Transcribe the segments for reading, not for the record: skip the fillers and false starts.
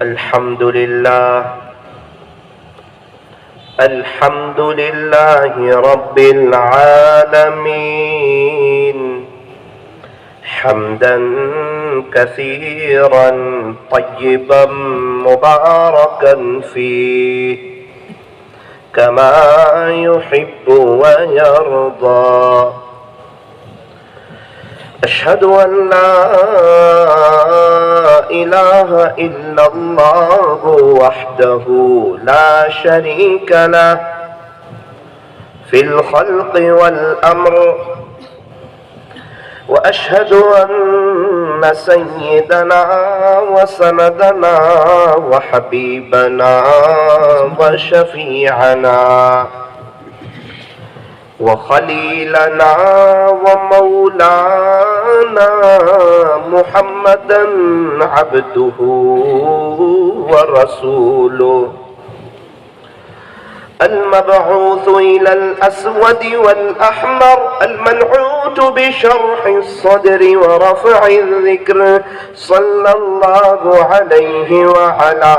الحمد لله رب العالمين حمدا كثيرا طيبا مباركا فيه كما يحب ويرضى. أشهد أن لا إله إلا الله وحده لا شريك له في الخلق والأمر، وأشهد أن سيدنا وسندنا وحبيبنا وشفيعنا وخليلنا ومولانا محمدا عبده ورسوله المبعوث إلى الأسود والأحمر المنعوت بشرح الصدر ورفع الذكر، صلى الله عليه وعلى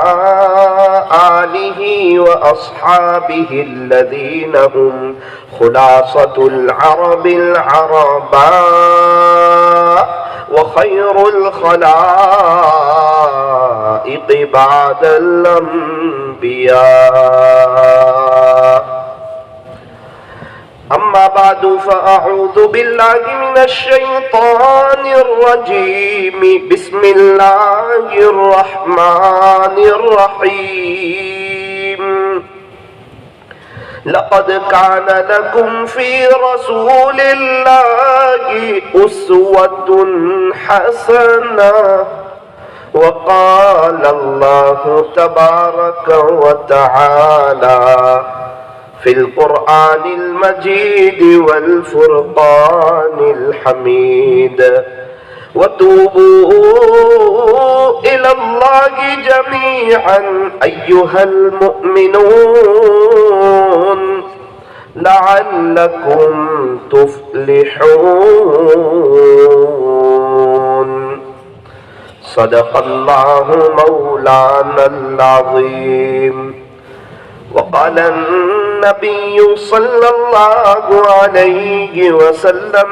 آله وأصحابه الذين هم خلاصة العرب العرباء وخير الخلائق بعد الأنبياء. أما بعد فأعوذ بالله من الشيطان الرجيم. بسم الله الرحمن الرحيم. لقد كان لكم في رسول الله أسوة حسنة. وقال الله تبارك وتعالى في القرآن المجيد والفرقان الحميد: وتوبوا إلى الله جميعا أيها المؤمنون لعلكم تفلحون. صدق الله مولانا العظيم. وقال النبي صلى الله عليه وسلم: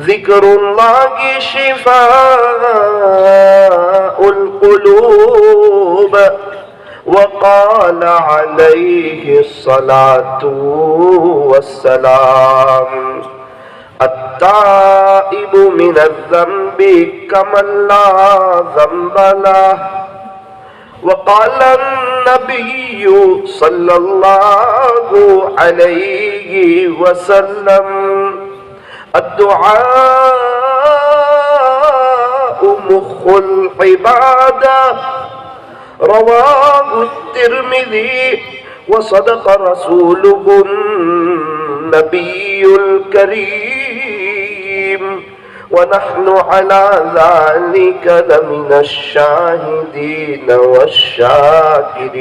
ذكر الله شفاء القلوب. وقال عليه الصلاة والسلام: التائب من الذنب كمن لا ذنب له. وقال النبي صلى الله عليه وسلم: الدعاء مخ العبادة. رواه الترمذي. وصدق رسوله النبي الكريم، ونحن على ذلك لمن الشاهدين والشاكرين،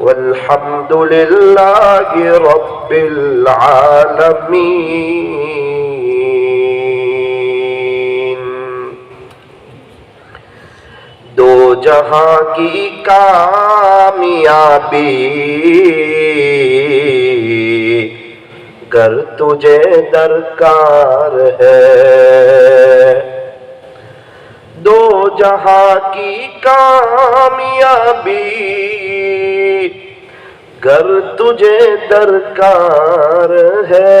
والحمد لله رب العالمين. دو جہاں کی کامیابی گر تجھے درکار ہے، دو جہاں کی کامیابی گر تجھے درکار ہے،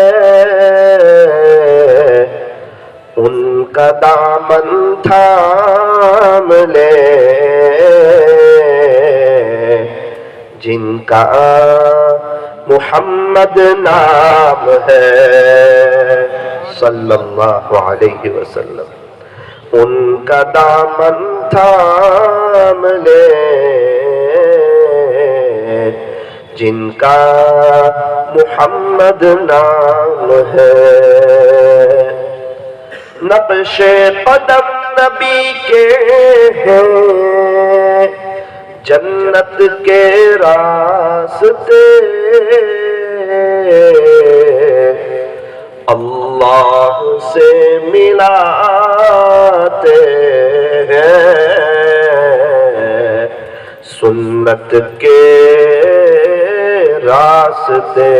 ان کا دامن تھام لے جن کا محمد نام ہے صلی اللہ علیہ وسلم. ان کا دامن تھام لے جن کا محمد نام ہے. نقش قدم نبی کے ہیں جنت کے راستے، اللہ سے ملاتے ہیں سنت کے راستے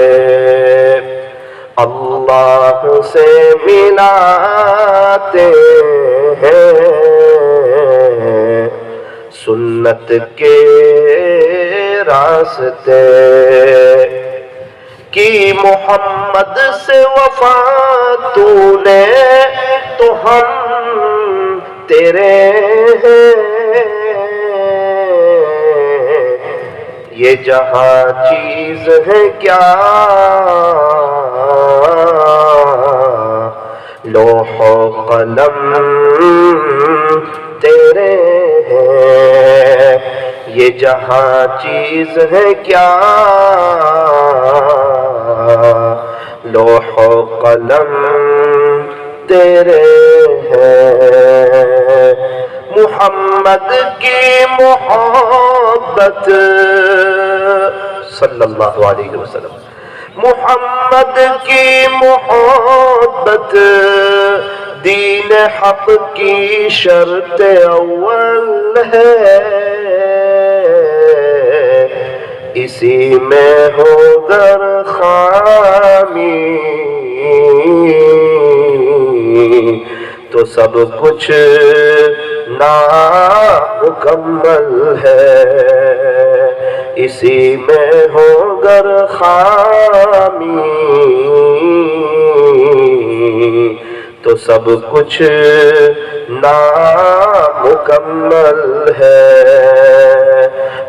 اللہ سے ملاتے ہیں، سنت کے راستے کی محمد سے وفا تو نے تو ہم تیرے ہیں، یہ جہاں چیز ہے کیا لوح و قلم تیرے ہیں، یہ جہاں چیز ہے کیا لوح و قلم تیرے ہیں، محمد کی محبت صلی اللہ علیہ وسلم، محمد کی محبت دین حق کی شرط اول ہے، اسی میں ہو گر خامی تو سب کچھ نامکمل ہے، اسی میں ہو گر خامی تو سب کچھ نامکمل ہے،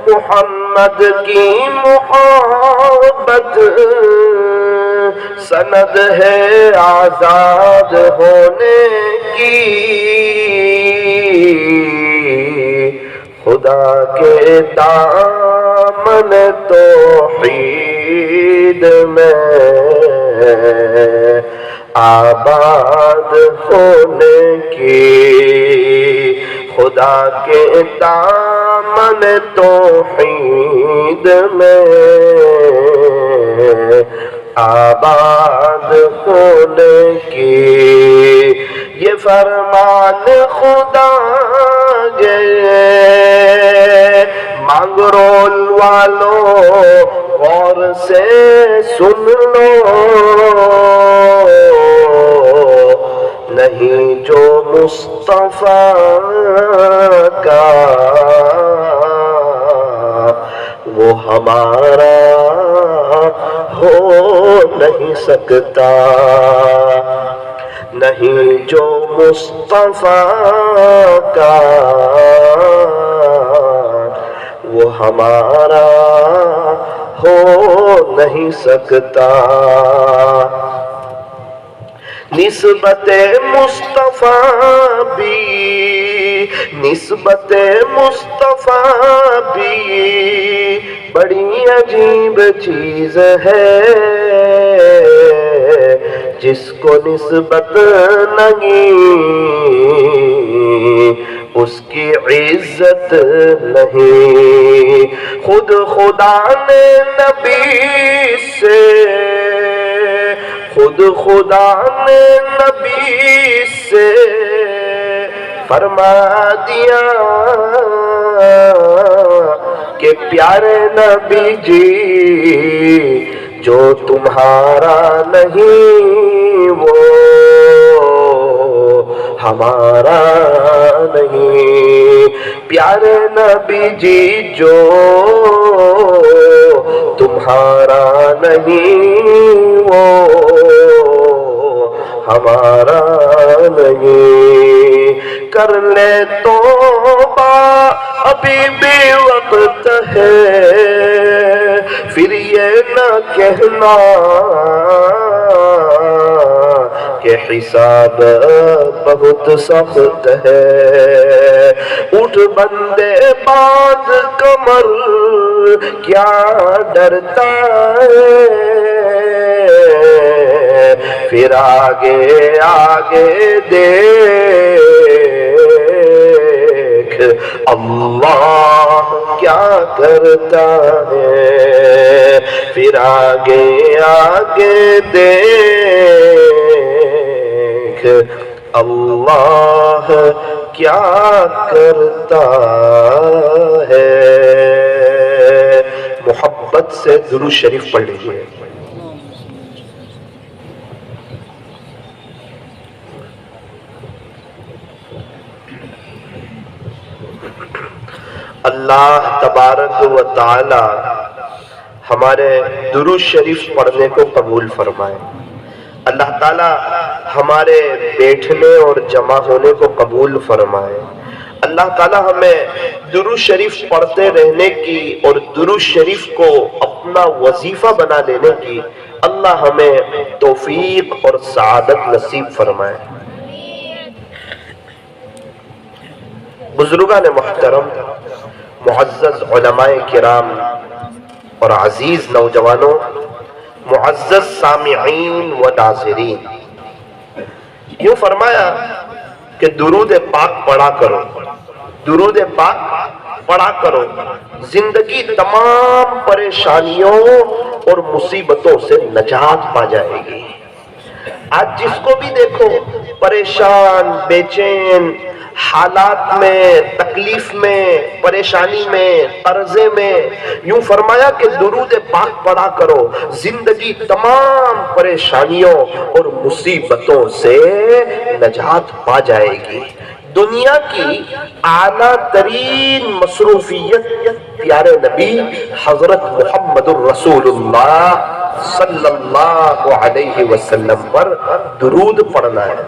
محمد کی محبت سند ہے آزاد ہونے کی، خدا کے دامن توحید میں آباد ہونے کی، خدا کے دامن توحید میں آباد ہونے کی، یہ فرمان خدا ہے، مانگ رول والو غور سے سن لو، نہیں جو مصطفیٰ کا وہ ہمارا ہو نہیں سکتا، نہیں جو مصطفیٰ کا وہ ہمارا ہو نہیں سکتا، نسبت مصطفیٰ بھی، نسبت مصطفیٰ بھی بڑی عجیب چیز ہے، جس کو نسبت نہیں اس کی عزت نہیں، خود خدا نے نبی سے، خود خدا نے نبی سے فرما دیا کہ پیارے نبی جی جو تمہارا نہیں وہ ہمارا نہیں، پیارے نبی جی جو تمہارا نہیں وہ ہمارا نہیں، کر لے توبہ ابھی بھی وقت ہے، پھر یہ نہ کہنا کہ حساب بہت سخت ہے، اٹھ بندے باندھ کمر کیا ڈرتا ہے، پھر آگے آگے دیکھ اللہ کیا کرتا ہے، پھر آگے آگے دیکھ اللہ کیا کرتا ہے۔ محبت سے درود شریف پڑھ لیجیے. اللہ تبارک و تعالی ہمارے درود شریف پڑھنے کو قبول فرمائے. اللہ تعالی ہمارے بیٹھنے اور جمع ہونے کو قبول فرمائے. اللہ تعالی ہمیں درود شریف پڑھتے رہنے کی اور درود شریف کو اپنا وظیفہ بنا لینے کی اللہ ہمیں توفیق اور سعادت نصیب فرمائے. بزرگان محترم، معزز علماء کرام اور عزیز نوجوانوں، معزز سامعین و ناظرین، یوں فرمایا کہ درود پاک پڑھا کرو، درود پاک پڑھا کرو، زندگی تمام پریشانیوں اور مصیبتوں سے نجات پا جائے گی. آج جس کو بھی دیکھو پریشان، بے چین، حالات میں، تکلیف میں، پریشانی میں، قرضے میں، یوں فرمایا کہ درود پاک پڑھا کرو، زندگی تمام پریشانیوں اور مصیبتوں سے نجات پا جائے گی. دنیا کی اعلیٰ ترین مصروفیت پیارے نبی حضرت محمد الرسول اللہ صلی اللہ علیہ وسلم پر درود پڑھنا ہے.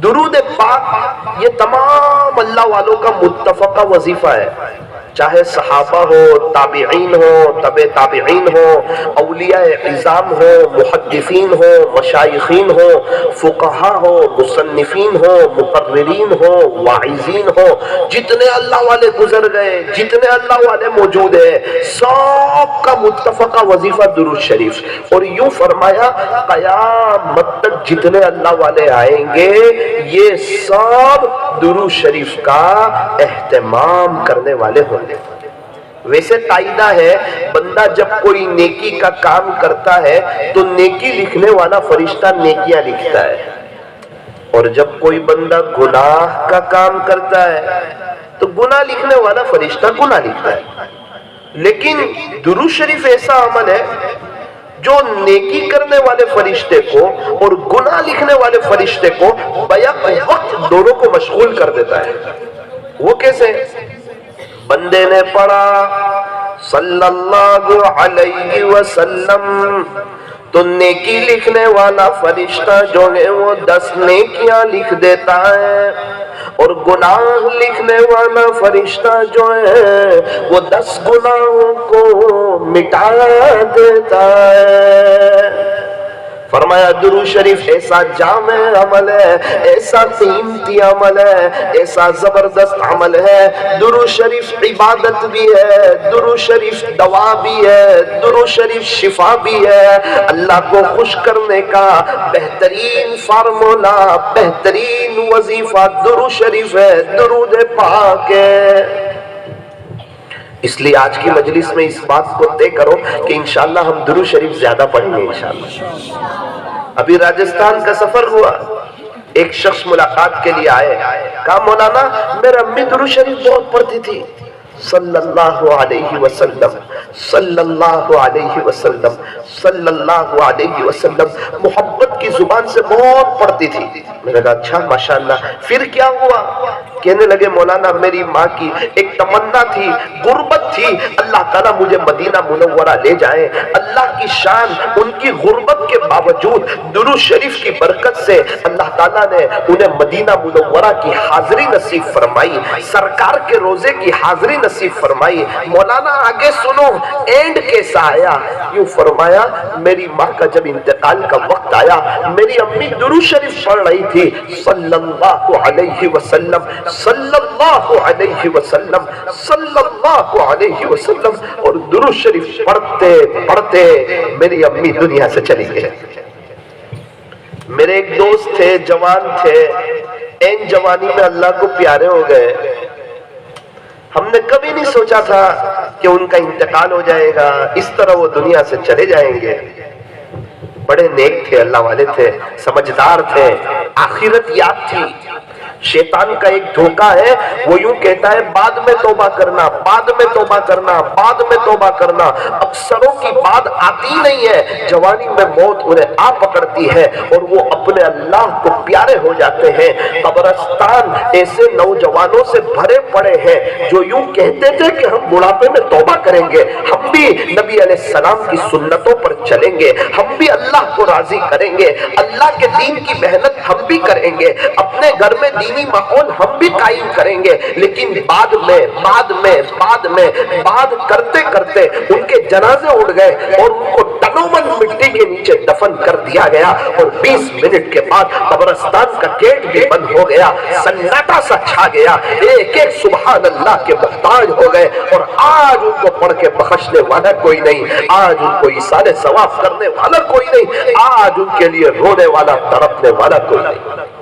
درود پاک یہ تمام اللہ والوں کا متفقہ وظیفہ ہے، چاہے صحابہ ہو، تابعین ہو، تبع تابعین ہو، اولیاء عظام ہو، محدثین ہو، مشائخین ہو، فقہا ہو، مصنفین ہو، مقررین ہو، واعظین ہو، جتنے اللہ والے گزر گئے، جتنے اللہ والے موجود ہیں، سب کا متفقہ وظیفہ درود شریف. اور یوں فرمایا قیامت تک جتنے اللہ والے آئیں گے یہ سب درود شریف کا اہتمام کرنے والے ہوں گے. ویسے قاعدہ ہے بندہ جب کوئی نیکی کا کام کرتا ہے تو نیکی لکھنے والا فرشتہ نیکیاں لکھتا ہے، اور جب کوئی بندہ گناہ کا کام کرتا ہے تو گناہ لکھنے والا فرشتہ گناہ لکھتا ہے. لیکن درود شریف ایسا عمل ہے جو نیکی کرنے والے فرشتے کو اور گناہ لکھنے والے فرشتے کو بیک وقت دونوں کو مشغول کر دیتا ہے. وہ کیسے؟ بندے نے پڑھا صلی اللہ علیہ وسلم تو نیکی لکھنے والا فرشتہ جو ہے وہ 10 نیکیاں لکھ دیتا ہے، اور گناہ لکھنے والا فرشتہ جو ہے وہ 10 گناہوں کو مٹا دیتا ہے. فرمایا درود شریف ایسا جامع عمل ہے، ایسا قیمتی عمل ہے، ایسا زبردست عمل ہے. درود شریف عبادت بھی ہے، درود شریف دوا بھی ہے، درود شریف شفا بھی ہے. اللہ کو خوش کرنے کا بہترین فارمولا، بہترین وظیفہ درود شریف ہے، درود پاک ہے. اس لیے آج کی مجلس میں اس بات کو طے کرو کہ انشاءاللہ ہم درود شریف زیادہ پڑھیں گے انشاءاللہ. ابھی راجستھان کا سفر ہوا، ایک شخص ملاقات کے لیے آئے، کہا مولانا میرا امی درود شریف بہت پڑھتی تھی، صلی اللہ علیہ وسلم صلی اللہ علیہ وسلم صلی اللہ علیہ وسلم، محبت کی زبان سے بہت پڑھتی تھی. میں نے کہا اچھا ماشاءاللہ، پھر کیا ہوا؟ کہنے لگے مولانا میری ماں کی ایک تمنا تھی، غربت تھی، اللہ تعالیٰ مجھے مدینہ منورہ لے جائے. اللہ کی شان، ان کی غربت کے باوجود درود شریف کی برکت سے اللہ تعالیٰ نے انہیں مدینہ منورہ کی حاضری نصیب فرمائی، سرکار کے روزے کی حاضری نصیب فرمائی. مولانا آگے سنو اینڈ کیسا آیا؟ یوں فرمایا میری ماں کا جب انتقال کا وقت آیا، میری امی درود شریف پڑھ رہی تھی صلی اللہ علیہ وسلم صلی اللہ علیہ وسلم صلی اللہ علیہ وسلم، اور درود شریف پڑھتے پڑھتے میری امی دنیا سے چلی گئی. میرے ایک دوست تھے، جوان تھے، این جوانی میں اللہ کو پیارے ہو گئے. ہم نے کبھی نہیں سوچا تھا کہ ان کا انتقال ہو جائے گا، اس طرح وہ دنیا سے چلے جائیں گے. بڑے نیک تھے، اللہ والے تھے، سمجھدار تھے، آخرت یاد تھی. شیطان کا ایک دھوکہ ہے، وہ یوں کہتا ہے بعد میں توبہ کرنا، بعد میں توبہ کرنا، بعد میں توبہ کرنا۔ اکثروں کی بات آتی نہیں ہے، جوانی میں موت انہیں آ پکڑتی ہے اور وہ اپنے اللہ کو پیارے ہو جاتے ہیں۔ قبرستان ایسے نوجوانوں سے بھرے پڑے ہیں جو یوں کہتے تھے کہ ہم بڑھاپے میں توبہ کریں گے، ہم بھی نبی علیہ السلام کی سنتوں پر چلیں گے، ہم بھی اللہ کو راضی کریں گے، اللہ کے دین کی محنت ہم بھی کریں گے، اپنے گھر میں دینی ماحول ہم بھی قائم کریں گے۔ لیکن بعد کرتے کرتے ان کے جنازے اٹھ گئے اور ان کو تنومن مٹی کے نیچے دفن کر دیا گیا، اور 20 منٹ کے بعد قبرستان کا گیٹ بھی بند ہو گیا، سناٹا سا چھا گیا، ایک ایک سبحان اللہ کے محتاج ہو گئے، اور آج ان کو پڑھ کے بخشنے والا کوئی نہیں، آج ان کو ایثار ثواب کرنے والا کوئی نہیں، آج ان کے لیے رونے والا تڑپنے والا کوئی نہیں۔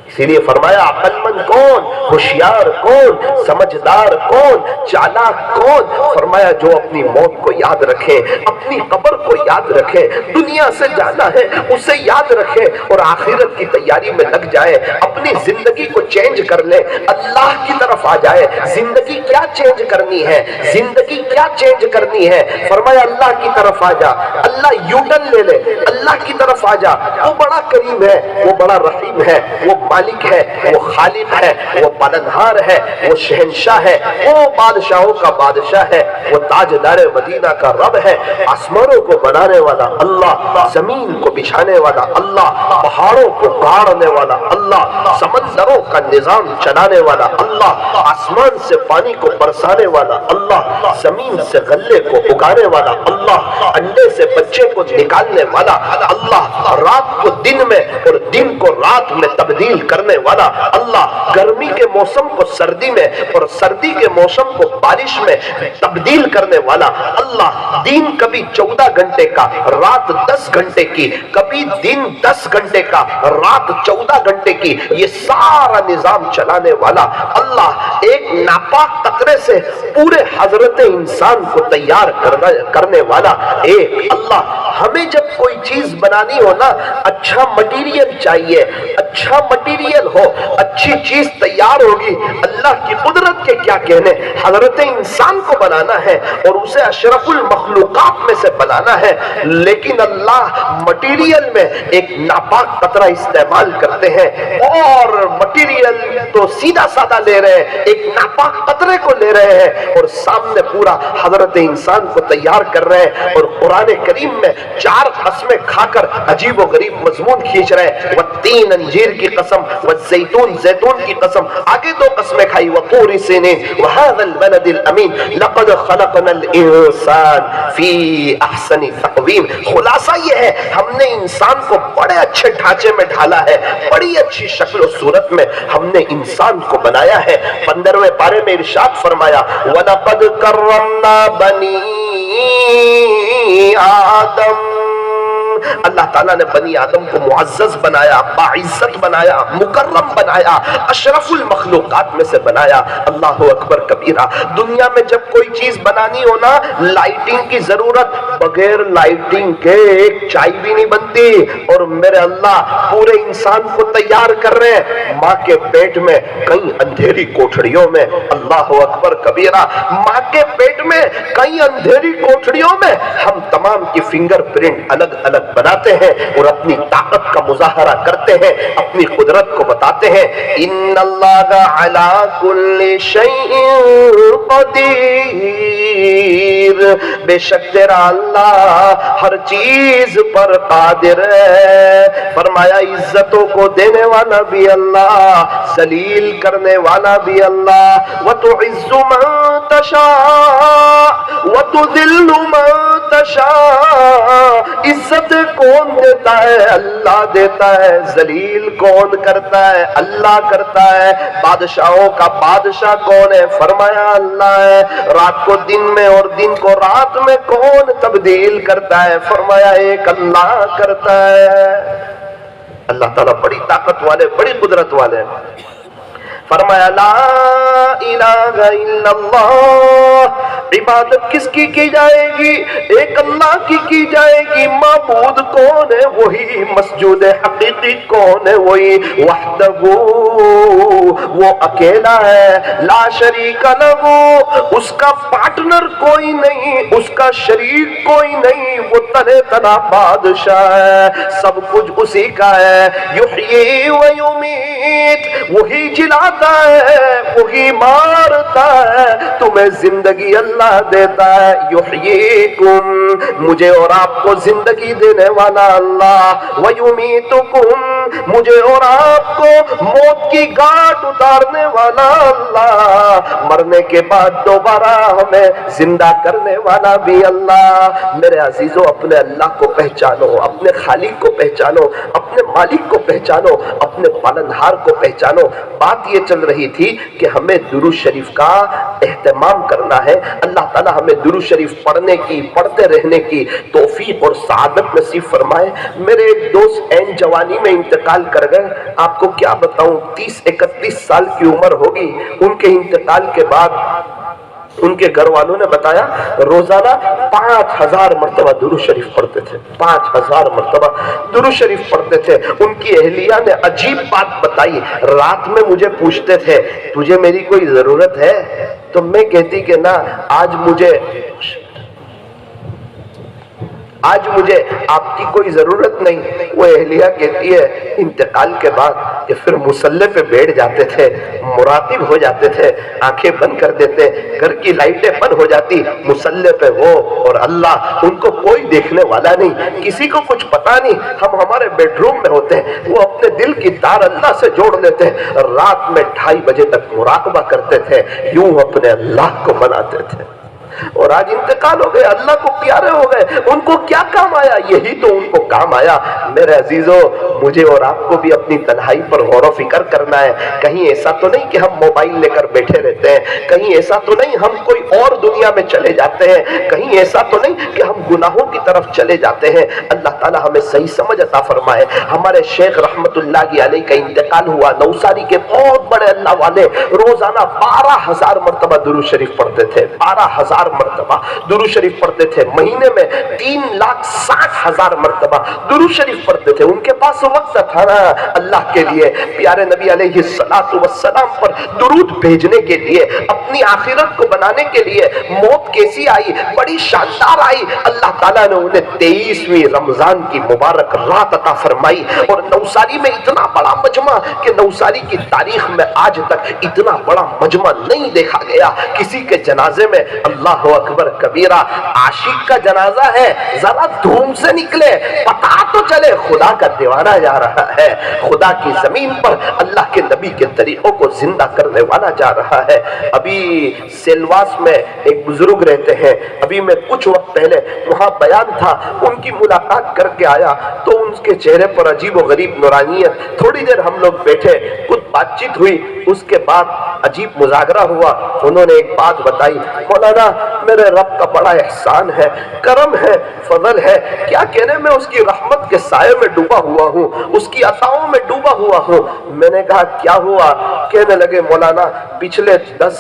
اسی لیے فرمایا عقل مند کون، ہوشیار کون، سمجھدار کون، چالاک کون؟ فرمایا جو اپنی موت کو یاد رکھے، اپنی قبر کو یاد رکھے، دنیا سے جانا ہے اسے یاد رکھے اور آخرت کی تیاری میں لگ جائے، اپنی زندگی کو چینج کر لے، اللہ کی طرف آ جائے۔ زندگی کیا چینج کرنی ہے؟ زندگی کیا چینج کرنی ہے؟ فرمایا اللہ کی طرف آ جا، اللہ یوٹن لے لے، اللہ کی طرف آ جا، وہ بڑا کریم ہے، وہ بڑا رحیم ہے، وہ مالک ہے، وہ خالق ہے، وہ پالنہار ہے، وہ شہنشاہ ہے، وہ بادشاہوں کا بادشاہ ہے، وہ تاجدار مدینہ کا رب ہے، آسمانوں کو بنانے والا اللہ، زمین کو بچھانے والا اللہ، پہاڑوں کو گاڑنے والا اللہ، سمندروں کا نظام چلانے والا اللہ، آسمان سے پانی کو برسانے والا اللہ، زمین سے غلے کو اگانے والا اللہ، انڈے سے بچے کو نکالنے والا اللہ، رات کو دن میں اور دن کو رات میں تبدیل کرنے والا اللہ، گرمی کے موسم کو سردی میں اور سردی کے موسم کو بارش میں تبدیل کرنے والا اللہ، دن کبھی 14 گھنٹے کا رات 10 گھنٹے کی، کبھی دن 10 گھنٹے کا رات 14 گھنٹے کی، یہ سارا نظام چلانے والا اللہ، ایک ناپاک قطرے سے پورے حضرت انسان کو تیار کرنے والا ایک اللہ۔ ہمیں جب کوئی چیز بنانی ہو نا، اچھا مٹیریل چاہیے، اچھا مٹیریل ہو، اچھی چیز تیار ہوگی۔ اللہ کی قدرت کے کیا کہنے، حضرت انسان کو بنانا ہے اور اسے اشرف المخلوقات میں سے بنانا ہے، لیکن اللہ مٹیریل میں ایک ناپاک قطرہ استعمال کرتے ہیں، اور مٹیریل تو سیدھا سادہ لے رہے ہیں، ایک ناپاک قطرے کو لے رہے ہیں اور سامنے پورا حضرت انسان کو تیار کر رہے ہیں، اور قرآن کریم میں 4 قسمیں کھا کر عجیب و غریب مضمون کھینچ رہے ہیں، والتین انجیر کی قسم، والزیتون زیتون کی قسم، آگے 2 قسمیں کھائی، وطور سینین وہذا البلد الامین لقد خلقنا الانسان فی احسن تقویم۔ خلاصہ یہ ہے ہم نے انسان کو بڑے اچھے ڈھانچے میں ڈھالا ہے، بڑی اچھی شکل و صورت میں ہم نے انسان کو بنایا ہے۔ 15ویں پارے میں ارشاد فرمایا وَلَقَدْ كَرَّمْنَا بَنِي آدم، اللہ تعالیٰ نے بنی آدم کو معزز بنایا، باعزت بنایا، مکرم بنایا، اشرف المخلوقات میں سے بنایا۔ اللہ اکبر کبیرہ۔ دنیا میں جب کوئی چیز بنانی ہو نا، لائٹنگ کی ضرورت، بغیر لائٹنگ کے ایک چائے بھی نہیں بنتی، اور میرے اللہ پورے انسان کو تیار کر رہے ہیں ماں کے پیٹ میں کئی اندھیری کوٹھڑیوں میں۔ اللہ اکبر کبیرہ۔ ماں کے پیٹ میں کئی اندھیری کوٹھڑیوں میں ہم تمام کی فنگر پرنٹ الگ الگ بناتے ہیں اور اپنی طاقت کا مظاہرہ کرتے ہیں، اپنی قدرت کو بتاتے ہیں۔ ان اللہ علی کل شیء قدیر، بے شک تیرا اللہ ہر چیز پر قادر ہے۔ فرمایا عزتوں کو دینے والا بھی اللہ، ذلیل کرنے والا بھی اللہ۔ وتعز من تشاء وتذل من تشاء، عزت کون دیتا ہے؟ اللہ دیتا ہے۔ ذلیل کون کرتا ہے؟ اللہ کرتا ہے۔ بادشاہوں کا بادشاہ کون ہے؟ فرمایا اللہ ہے۔ رات کو دن میں اور دن کو رات میں کون تبدیل کرتا ہے؟ فرمایا ایک اللہ کرتا ہے۔ اللہ تعالیٰ بڑی طاقت والے، بڑی قدرت والے ہیں۔ فرمایا لا الہ الا اللہ، عبادت کس کی جائے گی؟ ایک اللہ کی جائے گی۔ معبود کون ہے؟ وہی۔ مسجود حقیقی کون ہے؟ وہی۔ وحدہ وحدہو، وہ اکیلا ہے، لا شریک لہو، اس کا پارٹنر کوئی نہیں، اس کا شریک کوئی نہیں، وہ تنہا تنہا بادشاہ ہے، سب کچھ اسی کا ہے، یحیی و یمیت، وہی جلاتا ہے وہی مارتا ہے، تمہیں زندگی اللہ دیتا ہے، یحییکم، مجھے اور آپ کو زندگی دینے والا اللہ، ویمیتکم، مجھے اور آپ کو موت کی گھاٹ اتارنے والا اللہ، مرنے کے بعد دوبارہ ہمیں زندہ کرنے والا بھی اللہ۔ میرے عزیزو، اپنے اللہ کو پہچانو، اپنے خالق کو پہچانو، اپنے مالک کو پہچانو، اپنے پالنہار کو پہچانو۔ بات یہ چل رہی تھی کہ ہمیں درود شریف کا اہتمام کرنا ہے، اللہ تعالی ہمیں درود شریف پڑھنے کی، پڑھتے رہنے کی توفیق اور سعادت نصیب فرمائے۔ میرے ایک دوست عین جوانی میں انتقال کر گئے، آپ کو کیا بتاؤں، 30-31 سال کی عمر ہوگی۔ ان کے انتقال کے بعد ان کے گھر والوں نے بتایا روزانہ 5000 مرتبہ درود شریف پڑھتے تھے، 5000 مرتبہ درود شریف پڑھتے تھے۔ ان کی اہلیہ نے عجیب بات بتائی، رات میں مجھے پوچھتے تھے تجھے میری کوئی ضرورت ہے؟ تو میں کہتی کہ نہ، آج مجھے آپ کی کوئی ضرورت نہیں۔ وہ اہلیہ کہتی ہے انتقال کے بعد کہ پھر مصلی پہ بیٹھ جاتے تھے، مراقب ہو جاتے تھے، آنکھیں بند کر دیتے، گھر کی لائٹیں بند ہو جاتی، مصلی پہ وہ اور اللہ، ان کو کوئی دیکھنے والا نہیں، کسی کو کچھ پتا نہیں، ہم ہمارے بیڈ روم میں ہوتے ہیں، وہ اپنے دل کی تار اللہ سے جوڑ لیتے ہیں، رات میں 2:30 بجے تک مراقبہ کرتے تھے، یوں اپنے اللہ کو مناتے تھے۔ اور آج انتقال ہو گئے، اللہ کو پیارے ہو گئے، ان کو کیا کام آیا؟ یہی تو ان کو کام آیا۔ میرے عزیزو، مجھے اور آپ کو بھی اپنی تنہائی پر غور و فکر کرنا ہے۔ کہیں ایسا تو نہیں کہ ہم موبائل لے کر بیٹھے رہتے ہیں، کہیں ایسا تو نہیں ہم کوئی اور دنیا میں چلے جاتے ہیں، کہیں ایسا تو نہیں کہ ہم گناہوں کی طرف چلے جاتے ہیں۔ اللہ تعالی ہمیں صحیح سمجھ عطا فرمائے۔ ہمارے شیخ رحمت اللہ علیہ کا انتقال ہوا، نوساری کے بہت بڑے اللہ والے، روزانہ 12000 مرتبہ درود شریف پڑھتے تھے، 12000 مرتبہ درود شریف پڑھتے تھے، مہینے میں 3,60,000 مرتبہ درود شریف پڑھتے تھے۔ ان کے پاس وقت تھا نا اللہ کے لیے، پیارے نبی علیہ السلام پر درود بھیجنے کے لیے، اپنی آخرت کو بنانے کے لیے۔ موت کیسی آئی؟ بڑی شاندار آئی۔ اللہ تعالیٰ نے انہیں 23ویں رمضان کی مبارک رات عطا فرمائی، اور نوساری میں اتنا بڑا مجمع کہ نوساری کی تاریخ میں آج تک اتنا بڑا مجمع نہیں دیکھا گیا۔ کسی کے جنازے میں اللہ اکبر کبیرہ، عاشق کا جنازہ ہے، ذرا دھوم سے نکلے، پتا تو چلے خدا کا دیوانہ جا رہا ہے، خدا کی زمین پر اللہ کے نبی کے طریقوں کو زندہ کرنے والا جا رہا ہے۔ ابھی سیلواس میں ایک بزرگ رہتے ہیں، ابھی میں کچھ وقت پہلے وہاں بیان تھا، ان کی ملاقات کر کے آیا تو ان کے چہرے پر عجیب و غریب نورانیت۔ تھوڑی دیر ہم لوگ بیٹھے، کچھ بات چیت ہوئی، اس کے بعد عجیب مذاکرہ ہوا۔ انہوں نے ایک بات بتائی، مولانا میرے رب کا بڑا احسان ہے، کرم ہے، فضل ہے، کیا کہنے، میں اس کی رحمت کے سائے میں ڈوبا ہوا ہوں، اس کی عطاؤں میں ڈوبا ہوا ہوں۔ میں نے کہا کیا ہوا؟ کہنے لگے مولانا پچھلے 10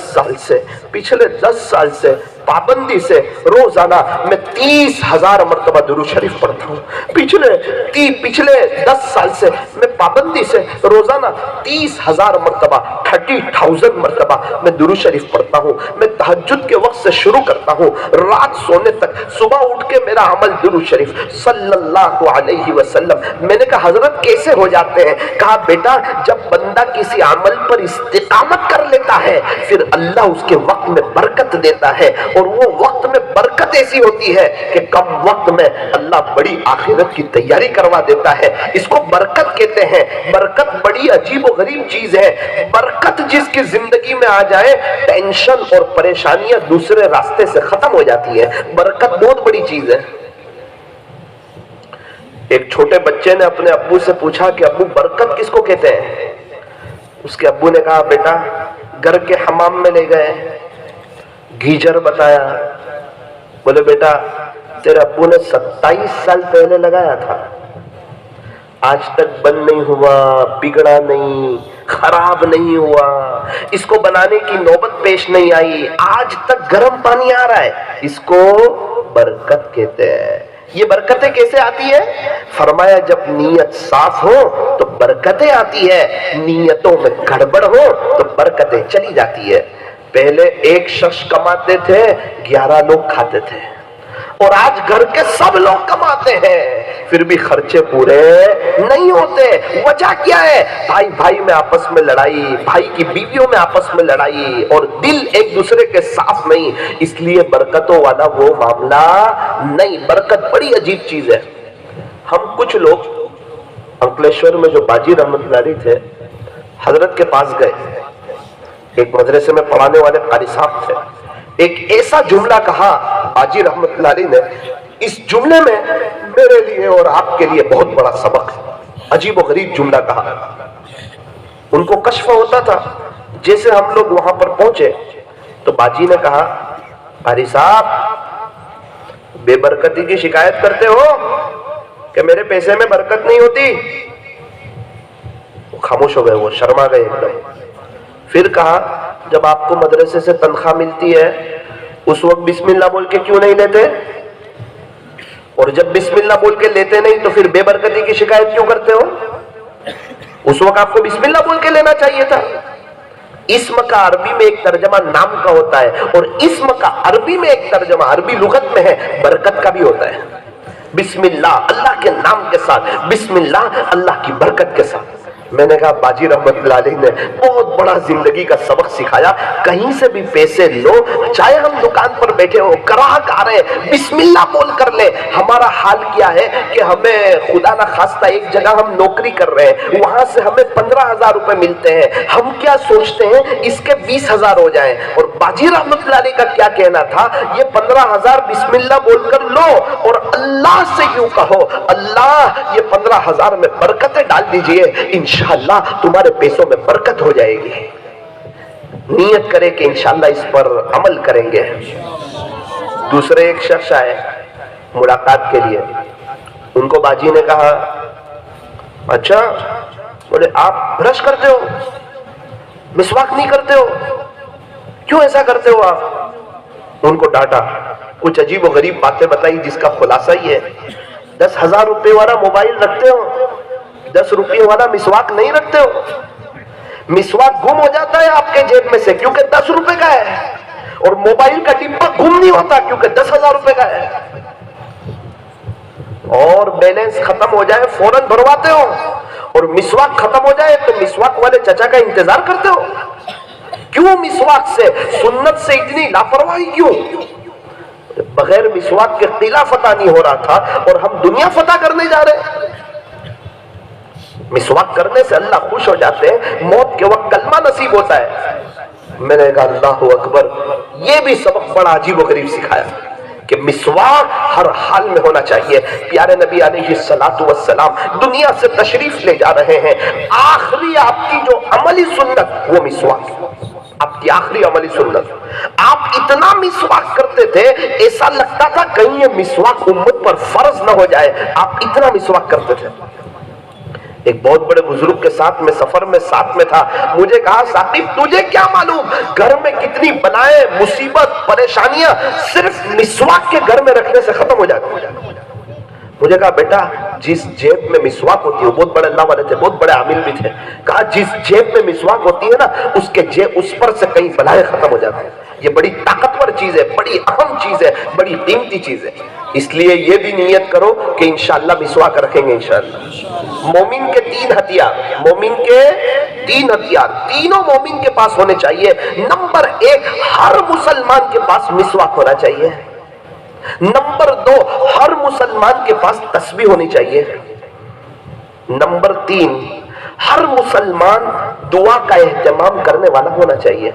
سال سے پابندی سے روزانہ میں 30,000 مرتبہ درود شریف پڑھتا ہوں۔ پچھلے 10 سال سے میں پابندی سے روزانہ 30,000 مرتبہ 30,000 مرتبہ میں درود شریف پڑھتا ہوں۔ میں تہجد کے وقت سے شروع کرتا ہوں، رات سونے تک، صبح اٹھ کے میرا عمل درود شریف صلی اللہ علیہ وسلم۔ میں نے کہا حضرت کیسے ہو جاتے ہیں؟ کہا بیٹا جب بندہ کسی عمل پر استقامت کر لیتا ہے پھر اللہ اس کے وقت میں برکت دیتا ہے، اور وہ وقت میں برکت ایسی ہوتی ہے کہ کم وقت میں اللہ بڑی آخرت کی تیاری کروا دیتا ہے۔ اس کو برکت کہتے ہیں۔ برکت بڑی عجیب و غریب چیز ہے۔ برکت جس کی زندگی میں آ جائے، ٹینشن اور پریشانیاں دوسرے راستے سے ختم ہو جاتی ہے۔ برکت بہت بڑی چیز ہے۔ ایک چھوٹے بچے نے اپنے ابو سے پوچھا کہ ابو برکت کس کو کہتے ہیں؟ اس کے ابو نے کہا بیٹا گھر کے حمام میں لے گئے، گیجر بتایا، بولے بیٹا تیرے ابو نے 27 سال پہلے لگایا تھا، آج تک بند نہیں ہوا، بگڑا نہیں، خراب نہیں ہوا، اس کو بنانے کی نوبت پیش نہیں آئی، آج تک گرم پانی آ رہا ہے، اس کو برکت کہتے ہیں۔ یہ برکتیں کیسے آتی ہے؟ فرمایا جب نیت صاف ہو تو برکتیں آتی ہے، نیتوں میں گڑبڑ ہو تو برکتیں چلی جاتی ہے۔ پہلے ایک شخص کماتے تھے، 11 لوگ کھاتے تھے، اور آج گھر کے سب لوگ کماتے ہیں پھر بھی خرچے پورے نہیں ہوتے۔ وجہ کیا ہے؟ بھائی بھائی میں آپس میں لڑائی، بھائی کی بیویوں میں آپس میں لڑائی، اور دل ایک دوسرے کے صاف نہیں، اس لیے برکتوں والا وہ معاملہ نہیں۔ برکت بڑی عجیب چیز ہے۔ ہم کچھ لوگ انکلیشور میں جو باجی رحمت اللہ علیہ تھے، حضرت کے پاس گئے، ایک مدرسے میں پڑھانے والے قاری صاحب تھے، ایک ایسا جملہ کہا باجی رحمت اللہ علیہ نے، اس جملے میں میرے لیے اور آپ کے لیے بہت بڑا سبق ہے۔ عجیب و غریب جملہ کہا۔ ان کو کشف ہوتا تھا، جیسے ہم لوگ وہاں پر پہنچے تو باجی نے کہا، قاری صاحب بے برکتی کی شکایت کرتے ہو کہ میرے پیسے میں برکت نہیں ہوتی؟ وہ خاموش ہو گئے، وہ شرما گئے ایک دم۔ پھر کہا، جب آپ کو مدرسے سے تنخواہ ملتی ہے اس وقت بسم اللہ بول کے کیوں نہیں لیتے؟ اور جب بسم اللہ بول کے لیتے نہیں تو پھر بے برکتی کی شکایت کیوں کرتے ہو؟ اس وقت آپ کو بسم اللہ بول کے لینا چاہیے تھا۔ اسم کا عربی میں ایک ترجمہ نام کا ہوتا ہے، اور اسم کا عربی میں ایک ترجمہ عربی لغت میں ہے برکت کا بھی ہوتا ہے۔ بسم اللہ، اللہ کے نام کے ساتھ، بسم اللہ اللہ کی برکت کے ساتھ۔ میں نے کہا باجی رحمت اللہ علیہ نے بہت بڑا زندگی کا سبق سکھایا۔ کہیں سے بھی پیسے لو، چاہے ہم دکان پر بیٹھے ہو، گراہک آ رہے ہیں، بسم اللہ بول کر لے۔ ہمارا حال کیا ہے کہ ہمیں خدا نہ خواستہ ایک جگہ ہم نوکری کر رہے ہیں، وہاں سے ہمیں 15,000 روپے ملتے ہیں، ہم کیا سوچتے ہیں اس کے 20,000 ہو جائیں۔ اور باجی رحمت اللہ علیہ کا کیا کہنا تھا، یہ 15,000 بسم اللہ بول کر لو اور اللہ سے یوں کہو، اللہ یہ 15,000 میں برکتیں ڈال دیجئے، انشاءاللہ تمہارے پیسوں میں برکت ہو جائے گی۔ نیت کرے کہ انشاءاللہ اس پر عمل کریں گے۔ دوسرے ایک شخص آئے ملاقات کے لیے، ان کو باجی نے کہا، اچھا بولے آپ برش کرتے ہو، مسواک نہیں کرتے ہو، کیوں ایسا کرتے ہو آپ؟ ان کو ڈانٹا، کچھ عجیب و غریب باتیں بتائی جس کا خلاصہ یہ ہے، 10,000 روپے والا موبائل رکھتے ہو، 10 روپے والا مسواک نہیں رکھتے ہو۔ مسواک گم ہو جاتا ہے آپ کے جیب میں سے کیونکہ 10 روپے کا ہے، اور موبائل کا ڈبہ گم نہیں ہوتا کیونکہ 10,000 روپے کا ہے۔ اور بیلنس ختم ہو جائے فوراً بھرواتے ہو، اور مسواک ختم ہو جائے تو مسواک والے چچا کا انتظار کرتے ہو۔ کیوں مسواک سے، سنت سے اتنی لاپرواہی کیوں؟ بغیر مسواک کے قلعہ فتح نہیں ہو رہا تھا اور ہم دنیا فتح کرنے جا رہے ہیں۔ مسواک کرنے سے اللہ خوش ہو جاتے ہیں، موت کے وقت کلمہ نصیب ہوتا ہے۔ میں نے کہا اللہ اکبر، یہ بھی سبق بڑا عجیب و غریب سکھایا کہ مسواک ہر حال میں ہونا چاہیے۔ پیارے نبی علیہ الصلوۃ والسلام دنیا سے تشریف لے جا رہے ہیں، آخری آپ کی جو عملی سنت وہ مسواک، آپ کی آخری عملی سنت۔ آپ اتنا مسواک کرتے تھے ایسا لگتا تھا کہیں یہ مسواک امت پر فرض نہ ہو جائے، آپ اتنا مسواک کرتے تھے۔ ایک بہت بڑے بزرگ کے ساتھ میں سفر میں ساتھ میں تھا، مجھے کہا ثاقب تجھے کیا معلوم گھر میں کتنی بلائیں، مصیبت، پریشانیاں صرف مسواک کے گھر میں رکھنے سے ختم ہو جاتی ہیں۔ مجھے کہا بیٹا جس جیب میں مسواک ہوتی ہے، وہ بہت بڑے اللہ والے تھے، بہت بڑے عامل بھی تھے، کہا جس جیب میں مسواک ہوتی ہے نا اس پر سے کئی بلائیں ختم ہو جاتی ہیں۔ یہ بڑی طاقتور چیز ہے، بڑی اہم چیز ہے، بڑی قیمتی چیز ہے۔ اس لیے یہ بھی نیت کرو کہ انشاءاللہ مسواک رکھیں گے انشاءاللہ۔ مومن کے 3 ہتھیار، مومن کے 3 ہتھیار تینوں مومن کے پاس ہونے چاہیے۔ نمبر 1، ہر مسلمان کے پاس مسواک ہونا چاہیے۔ نمبر 2، ہر مسلمان کے پاس تسبیح ہونی چاہیے۔ نمبر 3، ہر مسلمان دعا کا اہتمام کرنے والا ہونا چاہیے۔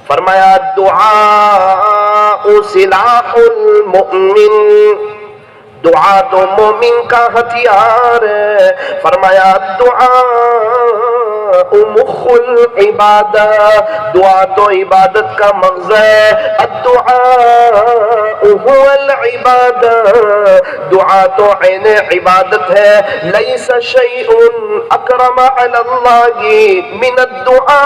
فرمایا دعاء سلاح المؤمن، دعا تو مومن کا ہتھیار ہے۔ فرمایا دعاء مخ العبادہ، دعا تو عبادت کا مغز ہے۔ الدعاء هو العبادہ، دعا تو عین عبادت ہے۔ لیس شیء اکرم علی اللہ من الدعاء،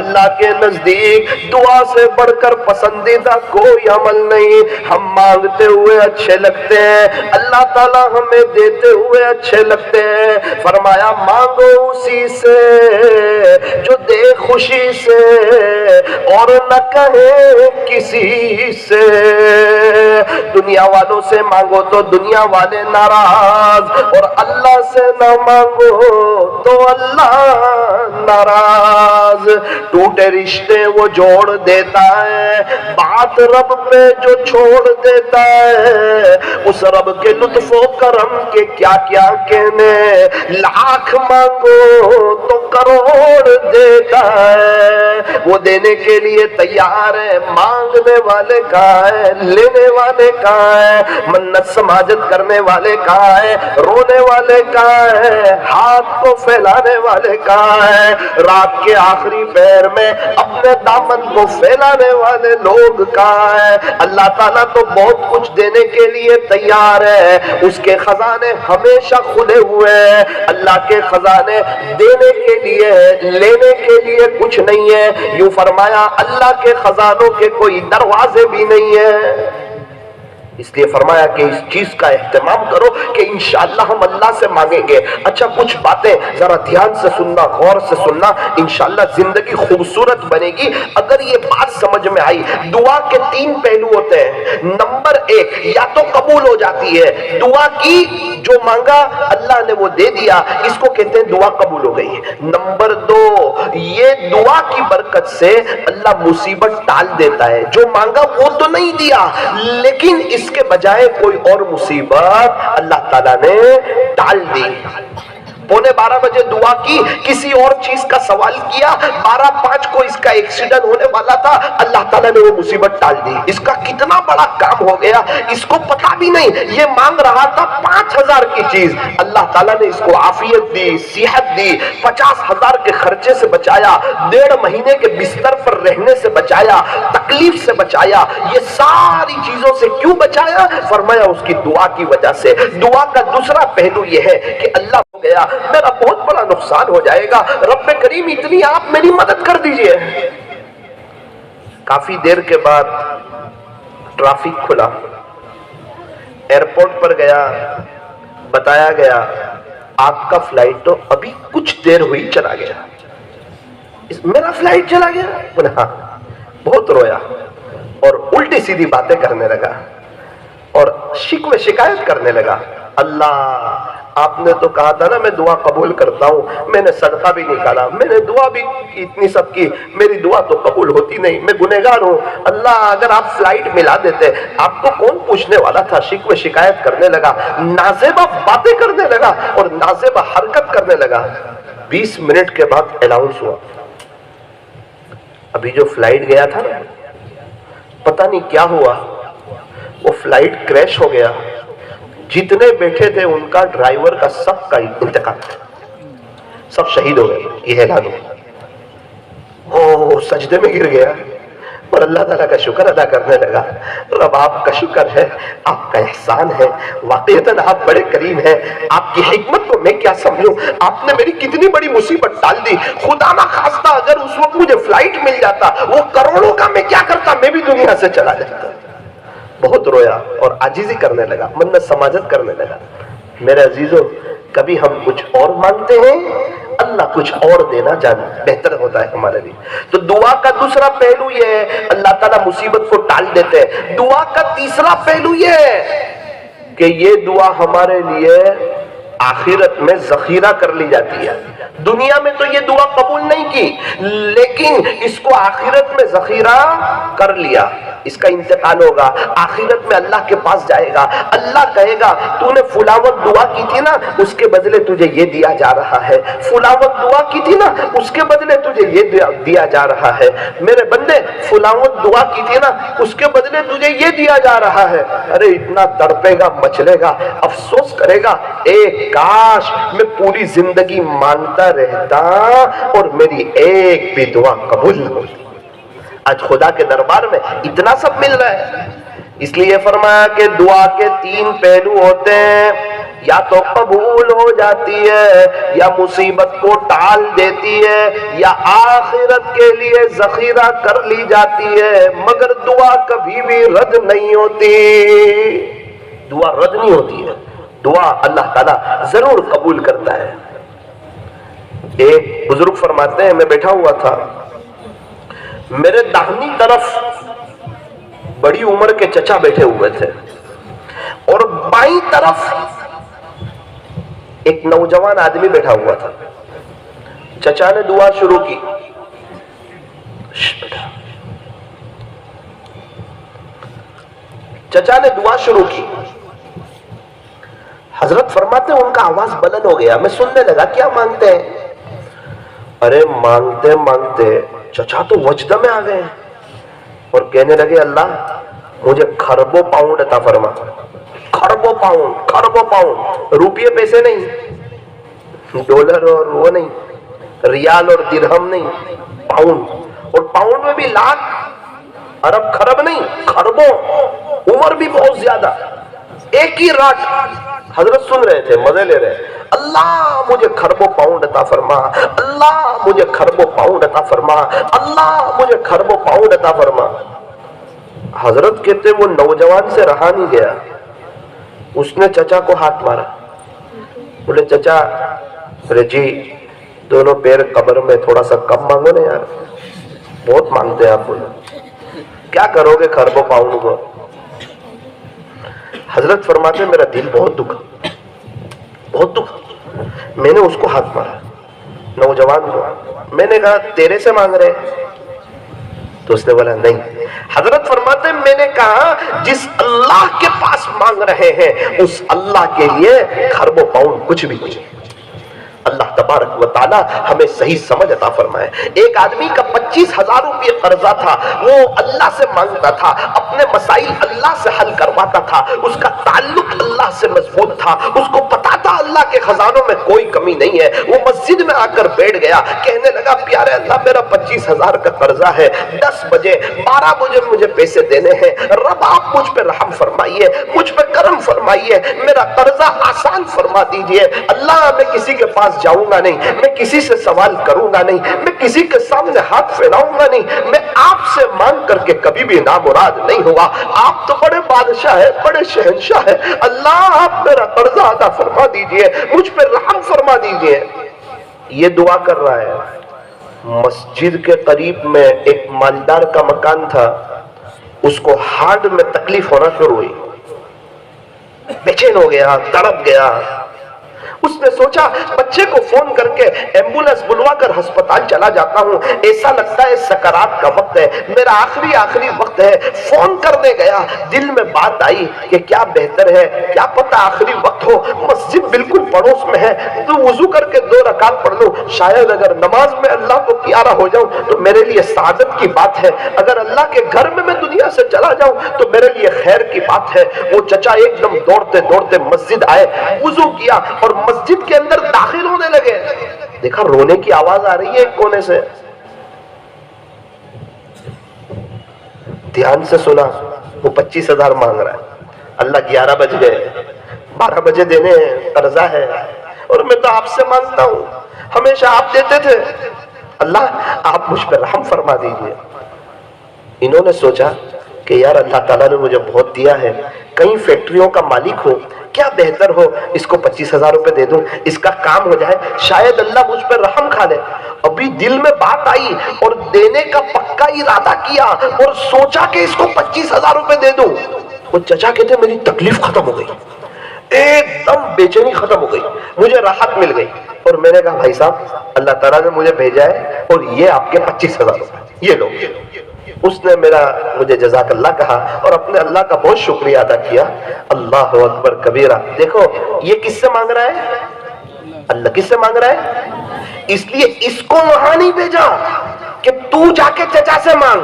اللہ کے نزدیک دعا سے بڑھ کر پسندیدہ کوئی عمل نہیں. ہم مانگتے ہوئے اچھے لگتے ہیں, اللہ تعالیٰ ہمیں دیتے ہوئے اچھے لگتے ہیں. فرمایا مانگو اسی سے جو دے خوشی سے اور نہ کہے کسی سے. دنیا والوں سے مانگو تو دنیا والے ناراض, اور اللہ سے نہ مانگو تو اللہ ناراض. ٹوٹے رشتے وہ جوڑ دیتا ہے, بات رب پہ جو چھوڑ دیتا ہے, اس رب کے لطف و کرم کے کیا کیا کہنے. لاکھ مانگو تو کروڑ دیتا ہے, وہ دینے کے لیے تیار ہے. مانگنے والے کہاں ہے, لینے والے کہاں ہے, منت سماجت کرنے والے کہاں ہے, رونے والے کہاں ہے, ہاتھ کو پھیلانے والے کہاں ہے, رات کے آخری پہر میں اپنے دامن کو پھیلانے والے لوگ کہاں ہیں. اللہ تعالیٰ تو بہت کچھ دینے کے لیے تیار ہے, اس کے خزانے ہمیشہ کھلے ہوئے ہیں. اللہ کے خزانے دینے کے لیے, لینے کے لیے کچھ نہیں ہے. یوں فرمایا اللہ کے خزانوں کے کوئی دروازے بھی نہیں ہیں. اس لیے فرمایا کہ اس چیز کا اہتمام کرو کہ انشاءاللہ ہم اللہ سے مانگیں گے. اچھا کچھ باتیں ذرا دھیان سے سننا, غور سے سننا, انشاءاللہ زندگی خوبصورت بنے گی اگر یہ بات سمجھ میں آئی. دعا کے 3 پہلو ہوتے ہیں. نمبر 1, یا تو قبول ہو جاتی ہے, دعا کی جو مانگا اللہ نے وہ دے دیا, اس کو کہتے ہیں دعا قبول ہو گئی. نمبر 2, یہ دعا کی برکت سے اللہ مصیبت ٹال دیتا ہے. جو مانگا وہ تو نہیں دیا, لیکن اس کے بجائے کوئی اور مصیبت اللہ تعالیٰ نے ٹال دی. 11:45 بجے دعا کی, کسی اور چیز کا سوال کیا, 12:05 کو اس کا ایکسیڈنٹ ہونے والا تھا, اللہ تعالیٰ نے وہ مصیبت ٹال دی. اس کا کتنا بڑا کام ہو گیا, اس کو پتا بھی نہیں. یہ مانگ رہا تھا 5,000 کی چیز, اللہ تعالیٰ نے اس کو عافیت دی, صحت دی, 50,000 کے خرچے سے بچایا, 1.5 مہینے کے بستر پر رہنے سے بچایا, تکلیف سے بچایا. یہ ساری چیزوں سے کیوں بچایا؟ فرمایا اس کی دعا کی وجہ سے. دعا کا دوسرا پہلو یہ ہے کہ اللہ ہو گیا, میرا بہت بڑا نقصان ہو جائے گا, رب کریم اتنی آپ میری مدد کر دیجئے. کافی دیر کے بعد ٹریفک کھلا, ایئرپورٹ پر گیا, بتایا گیا آپ کا فلائٹ تو ابھی کچھ دیر ہوئی چلا گیا. میرا فلائٹ چلا گیا. ہاں, بہت رویا اور الٹی سیدھی باتیں کرنے لگا اور شکوے شکایت کرنے لگا. اللہ, آپ نے تو کہا تھا نا میں دعا قبول کرتا ہوں, میں نے صدقہ بھی نکالا, میں نے دعا بھی اتنی سب کی, میری دعا تو قبول ہوتی نہیں, میں گنہگار ہوں. اللہ اگر آپ فلائٹ ملا دیتے, آپ کو کون پوچھنے والا تھا. شکوے شکایت کرنے لگا, نازیبہ باتیں کرنے لگا اور نازیبہ حرکت کرنے لگا. 20 منٹ کے بعد الاؤنس ہوا, ابھی جو فلائٹ گیا تھا نا, پتہ نہیں کیا ہوا, وہ فلائٹ کریش ہو گیا. جتنے بیٹھے تھے ان کا, ڈرائیور کا, سب کا انتقال, سب شہید ہو گئے. یہ اعلان ہو, سجدے میں گر گیا اور اللہ تعالیٰ کا شکر ادا کرنے لگا. رب آپ کا شکر ہے, آپ کا احسان ہے, واقعتاً آپ بڑے کریم ہیں, آپ کی حکمت کو میں کیا سمجھوں, آپ نے میری کتنی بڑی مصیبت ٹال دی. خدا نہ خواستہ اگر اس وقت مجھے فلائٹ مل جاتا, وہ کروڑوں کا, میں کیا کرتا, میں بھی دنیا سے چلا جاتا. بہت رویا اور عاجزی کرنے لگا, منت سماجت کرنے لگا. میرے عزیزوں, کبھی ہم کچھ اور مانگتے ہیں, اللہ کچھ اور دینا بہتر ہوتا ہے ہمارے لیے. تو دعا کا دوسرا پہلو یہ ہے, اللہ تعالیٰ مصیبت کو ٹال دیتے ہیں. دعا کا تیسرا پہلو یہ ہے کہ یہ دعا ہمارے لیے آخرت میں ذخیرہ کر لی جاتی ہے. دنیا میں تو یہ دعا قبول نہیں کی, لیکن اس کو آخرت میں ذخیرہ کر لیا. اس کا انتقال ہوگا, آخرت میں اللہ کے پاس جائے گا. اللہ کہے گا تو نے فلاوت دعا کی تھی نا, اس کے بدلے تجھے یہ دیا جا رہا ہے. فلاوت دعا کی تھی نا, اس کے بدلے تجھے یہ دیا جا رہا ہے. میرے بندے, فلاوت دعا کی تھی نا, اس کے بدلے تجھے یہ دیا جا رہا ہے. ارے اتنا تڑپے گا, مچلے گا, افسوس کرے گا, ایک کاش میں پوری زندگی مانگتا رہتا اور میری ایک بھی دعا قبول نہ ہوتی. آج خدا کے دربار میں اتنا سب مل رہا ہے. اس لیے فرمایا کہ دعا کے 3 پہلو ہوتے ہیں. یا تو قبول ہو جاتی ہے یا مصیبت کو ٹال دیتی ہے یا آخرت کے لیے ذخیرہ کر لی جاتی ہے، مگر دعا کبھی بھی رد نہیں ہوتی، دعا رد نہیں ہوتی ہے، دعا اللہ تعالیٰ ضرور قبول کرتا ہے۔ ایک بزرگ فرماتے ہیں، میں بیٹھا ہوا تھا، میرے داہنی طرف بڑی عمر کے چچا بیٹھے ہوئے تھے اور بائیں طرف ایک نوجوان آدمی بیٹھا ہوا تھا۔ چچا نے دعا شروع کی، چچا نے دعا شروع کی، حضرت فرماتے ہیں ان کا آواز بلند ہو گیا، میں سننے لگا کیا مانگتے ہیں؟ ارے مانگتے مانگتے چچا تو وجدہ میں آ گئے اور کہنے لگے اللہ مجھے خربوں پاؤنڈ عطا فرما، خربوں پاؤنڈ، خربوں پاؤنڈ، روپیے پیسے نہیں، ڈالر اور وہ نہیں، ریال اور درہم نہیں، پاؤنڈ، اور پاؤنڈ میں بھی لاکھ ارب خرب نہیں، خربوں، عمر بھی بہت زیادہ، ایک ہی راٹ۔ حضرت سن رہے تھے، مزے لے رہے، اللہ مجھے خربوں پاؤنڈ عطا فرما، اللہ مجھے خربوں پاؤنڈ عطا فرما، اللہ مجھے خربوں پاؤنڈ عطا فرما۔ حضرت کہتے وہ نوجوان سے رہا نہیں گیا، اس نے چچا کو ہاتھ مارا، بولے چچا، ارے جی دونوں پیر قبر میں، تھوڑا سا کم مانگو نا یار، بہت مانگتے ہیں آپ، بولے کیا کرو گے خربوں پاؤنڈ کو؟ حضرت فرماتے میرا دل بہت دکھا، بہت دکھا، میں نے اس کو ہاتھ مارا، نوجوان کو، میں نے کہا تیرے سے مانگ رہے؟ تو اس نے بولا نہیں۔ حضرت فرماتے میں نے کہا جس اللہ کے پاس مانگ رہے ہیں اس اللہ کے لیے خربوں پاؤنڈ کچھ بھی نہیں۔ اللہ تبارک و تعالی ہمیں صحیح سمجھ عطا فرمائے۔ ایک آدمی کا 25,000 روپے قرضہ تھا، وہ اللہ سے مانگتا تھا، اپنے مسائل اللہ سے حل کرواتا تھا، اس کا تعلق اللہ سے مضبوط تھا، اس کو پتا تھا اللہ کے خزانوں میں کوئی کمی نہیں ہے۔ وہ مسجد میں آ کر بیٹھ گیا، کہنے لگا پیارے اللہ میرا 25,000 کا قرضہ ہے، 10 بجے 12 بجے مجھے پیسے دینے ہیں، رب آپ مجھ پہ رحم فرمائیے، مجھ پہ کرم فرمائیے، میرا قرضہ آسان فرما دیجئے۔ اللہ میں کسی کے پاس جاؤں گا نہیں، میں کسی سے سوال کروں گا نہیں، میں کسی کے سامنے ہاتھ پھیلاؤں گا نہیں، میں آپ سے مانگ کر کے کبھی بھی نامراد نہیں ہوا۔ آپ تو بڑے بادشاہ ہیں، بڑے شہنشاہ ہیں، اللہ آپ میرا قرضہ ادا فرما دیجئے، مجھ پہ رحم فرما دیجئے۔ یہ دعا کر رہا ہے۔ مسجد کے قریب میں ایک مالدار کا مکان تھا، اس کو ہارٹ میں تکلیف ہونا شروع ہوئی، بے چین ہو گیا، تڑپ گیا۔ اس نے سوچا بچے کو فون کر کے ایمبولنس بلوا کر ہسپتال چلا جاتا ہوں، ایسا لگتا ہے سکرات کا وقت ہے، میرا آخری وقت ہے۔ فون کرنے گیا، دل میں بات آئی کہ کیا بہتر ہے، کیا پتہ آخری وقت ہو، مسجد بالکل پڑوس میں ہے، تو وضو کر کے 2 رکعت پڑھ لوں، شاید اگر نماز میں اللہ کو پیارا ہو جاؤں تو میرے لیے سعادت کی بات ہے، اگر اللہ کے گھر میں دنیا سے چلا جاؤں تو میرے لیے خیر کی بات ہے۔ وہ چچا ایک دم دوڑتے دوڑتے مسجد آئے، وضو کیا اور مسجد کے اندر داخل ہونے لگے، دیکھا رونے کی آواز آ رہی ہے ایک کونے سے، دھیان سے سنا، وہ 25,000 مانگ رہا ہے۔ اللہ 11 بج گئے، 12 بجے دینے ہیں، قرضہ ہے، اور میں تو آپ سے مانگتا ہوں، ہمیشہ آپ دیتے تھے، اللہ آپ مجھ پہ رحم فرما دیجئے۔ انہوں نے سوچا کہ یار اللہ تعالیٰ نے مجھے بہت دیا ہے، کئی فیکٹریوں کا مالک ہوں، کیا بہتر ہو اس کو 25,000 روپے دے دوں، اس کا کام ہو جائے، شاید اللہ مجھ پہ رحم کھا لے۔ ابھی دل میں بات آئی اور دینے کا پکا ارادہ کیا اور سوچا کہ اس کو 25,000 روپے دے دوں۔ وہ چچا کہتے میری تکلیف ختم ہو گئی، ایک دم بے چینی ختم ہو گئی، مجھے راحت مل گئی، اور میں نے کہا بھائی صاحب اللہ تعالیٰ نے مجھے بھیجا ہے اور یہ آپ کے 25,000 روپے، یہ لو۔ اس نے مجھے جزاک اللہ کہا اور اپنے اللہ کا بہت شکریہ ادا کیا۔ اللہ اکبر کبیرہ۔ دیکھو یہ کس سے مانگ رہا ہے؟ اللہ کس سے مانگ رہا ہے؟ اس لیے اس کو وہاں نہیں بھیجا کہ تو جا کے چچا سے مانگ،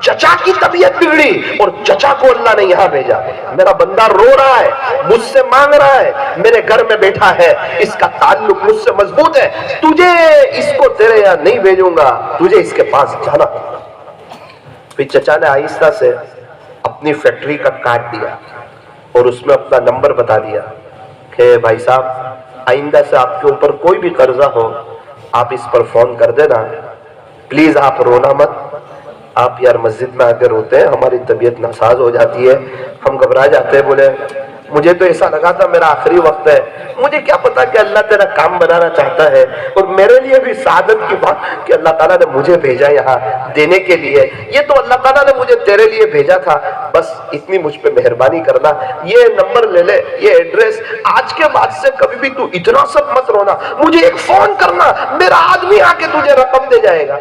چچا کی طبیعت بگڑی اور چچا کو اللہ نے یہاں بھیجا۔ میرا بندہ رو رہا ہے، مجھ سے مانگ رہا ہے، میرے گھر میں بیٹھا ہے، اس کا تعلق مجھ سے مضبوط ہے، تجھے اس کو تیرے یہاں نہیں بھیجوں گا، تجھے اس کے پاس جانا۔ پھر چچا نے آہستہ سے اپنی فیکٹری کا کارڈ دیا اور اس میں اپنا نمبر بتا دیا کہ بھائی صاحب آئندہ سے آپ کے اوپر کوئی بھی قرضہ ہو آپ اس پر فون کر دینا، پلیز آپ رونا مت۔ آپ یار مسجد میں آ کے روتے ہیں، ہماری طبیعت ناساز ہو جاتی ہے، ہم گھبرا جاتے ہیں۔ بولے مجھے تو ایسا لگا تھا میرا آخری وقت ہے، مجھے کیا پتا کہ اللہ تیرا کام بنانا چاہتا ہے، اور میرے لیے بھی سعادت کی بات کہ اللہ تعالیٰ نے مجھے بھیجا یہاں دینے کے لیے، یہ تو اللہ تعالیٰ نے مجھے تیرے لیے بھیجا تھا، بس اتنی مجھ پہ مہربانی کرنا، یہ نمبر لے لے، یہ ایڈریس، آج کے بعد سے کبھی بھی تو اتنا سب مت رونا، مجھے ایک فون کرنا، میرا آدمی آ کے تجھے رقم دے جائے گا۔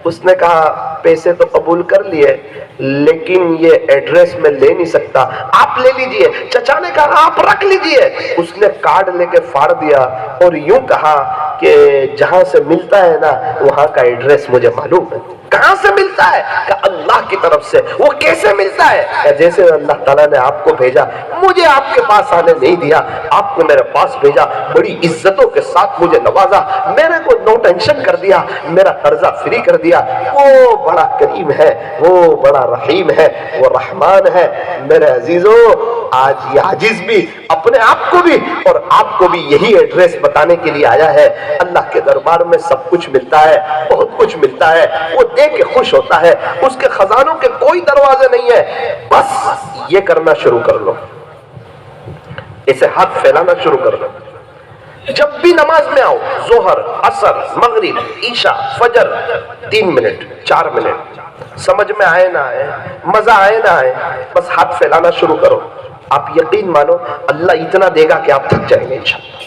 اس نے کہا پیسے تو قبول کر لیے لیکن یہ ایڈریس میں لے نہیں سکتا، آپ لے لیجئے۔ چچا نے کہا آپ رکھ لیجئے۔ اس نے کارڈ لے کے پھاڑ دیا اور یوں کہا کہ جہاں سے ملتا ہے نا وہاں کا ایڈریس مجھے معلوم ہے۔ کہاں سے ملتا ہے؟ کہ اللہ کی طرف سے۔ وہ کیسے ملتا ہے؟ کہ جیسے اللہ تعالیٰ نے آپ کو بھیجا، مجھے آپ کے پاس آنے نہیں دیا، آپ کو میرے پاس بھیجا، بڑی عزتوں کے ساتھ مجھے نوازا، میرے کو نو ٹینشن کر دیا، میرا قرضہ فری کر دیا۔ وہ بڑا کریم ہے، وہ بڑا رحیم ہے، وہ رحمان ہے۔ میرے عزیزوں، آج یہ عاجز بھی اپنے آپ کو بھی اور آپ کو بھی یہی ایڈریس بتانے کے لیے آیا ہے۔ اللہ کے دربار میں سب کچھ ملتا ہے، بہت کچھ ملتا ہے، وہ دے کے خوش ہوتا ہے، اس کے خزانوں کے کوئی دروازے نہیں ہے۔ بس یہ کرنا شروع کر لو، اسے ہاتھ پھیلانا شروع کر لو۔ جب بھی نماز میں آؤ، ظہر، عصر، مغرب، عشاء، فجر، 3 منٹ 4 منٹ، سمجھ میں آئے نہ آئے، مزہ آئے نہ آئے، بس ہاتھ پھیلانا شروع کرو۔ آپ یقین مانو اللہ اتنا دے گا کہ آپ تھک جائیں گے انشاءاللہ،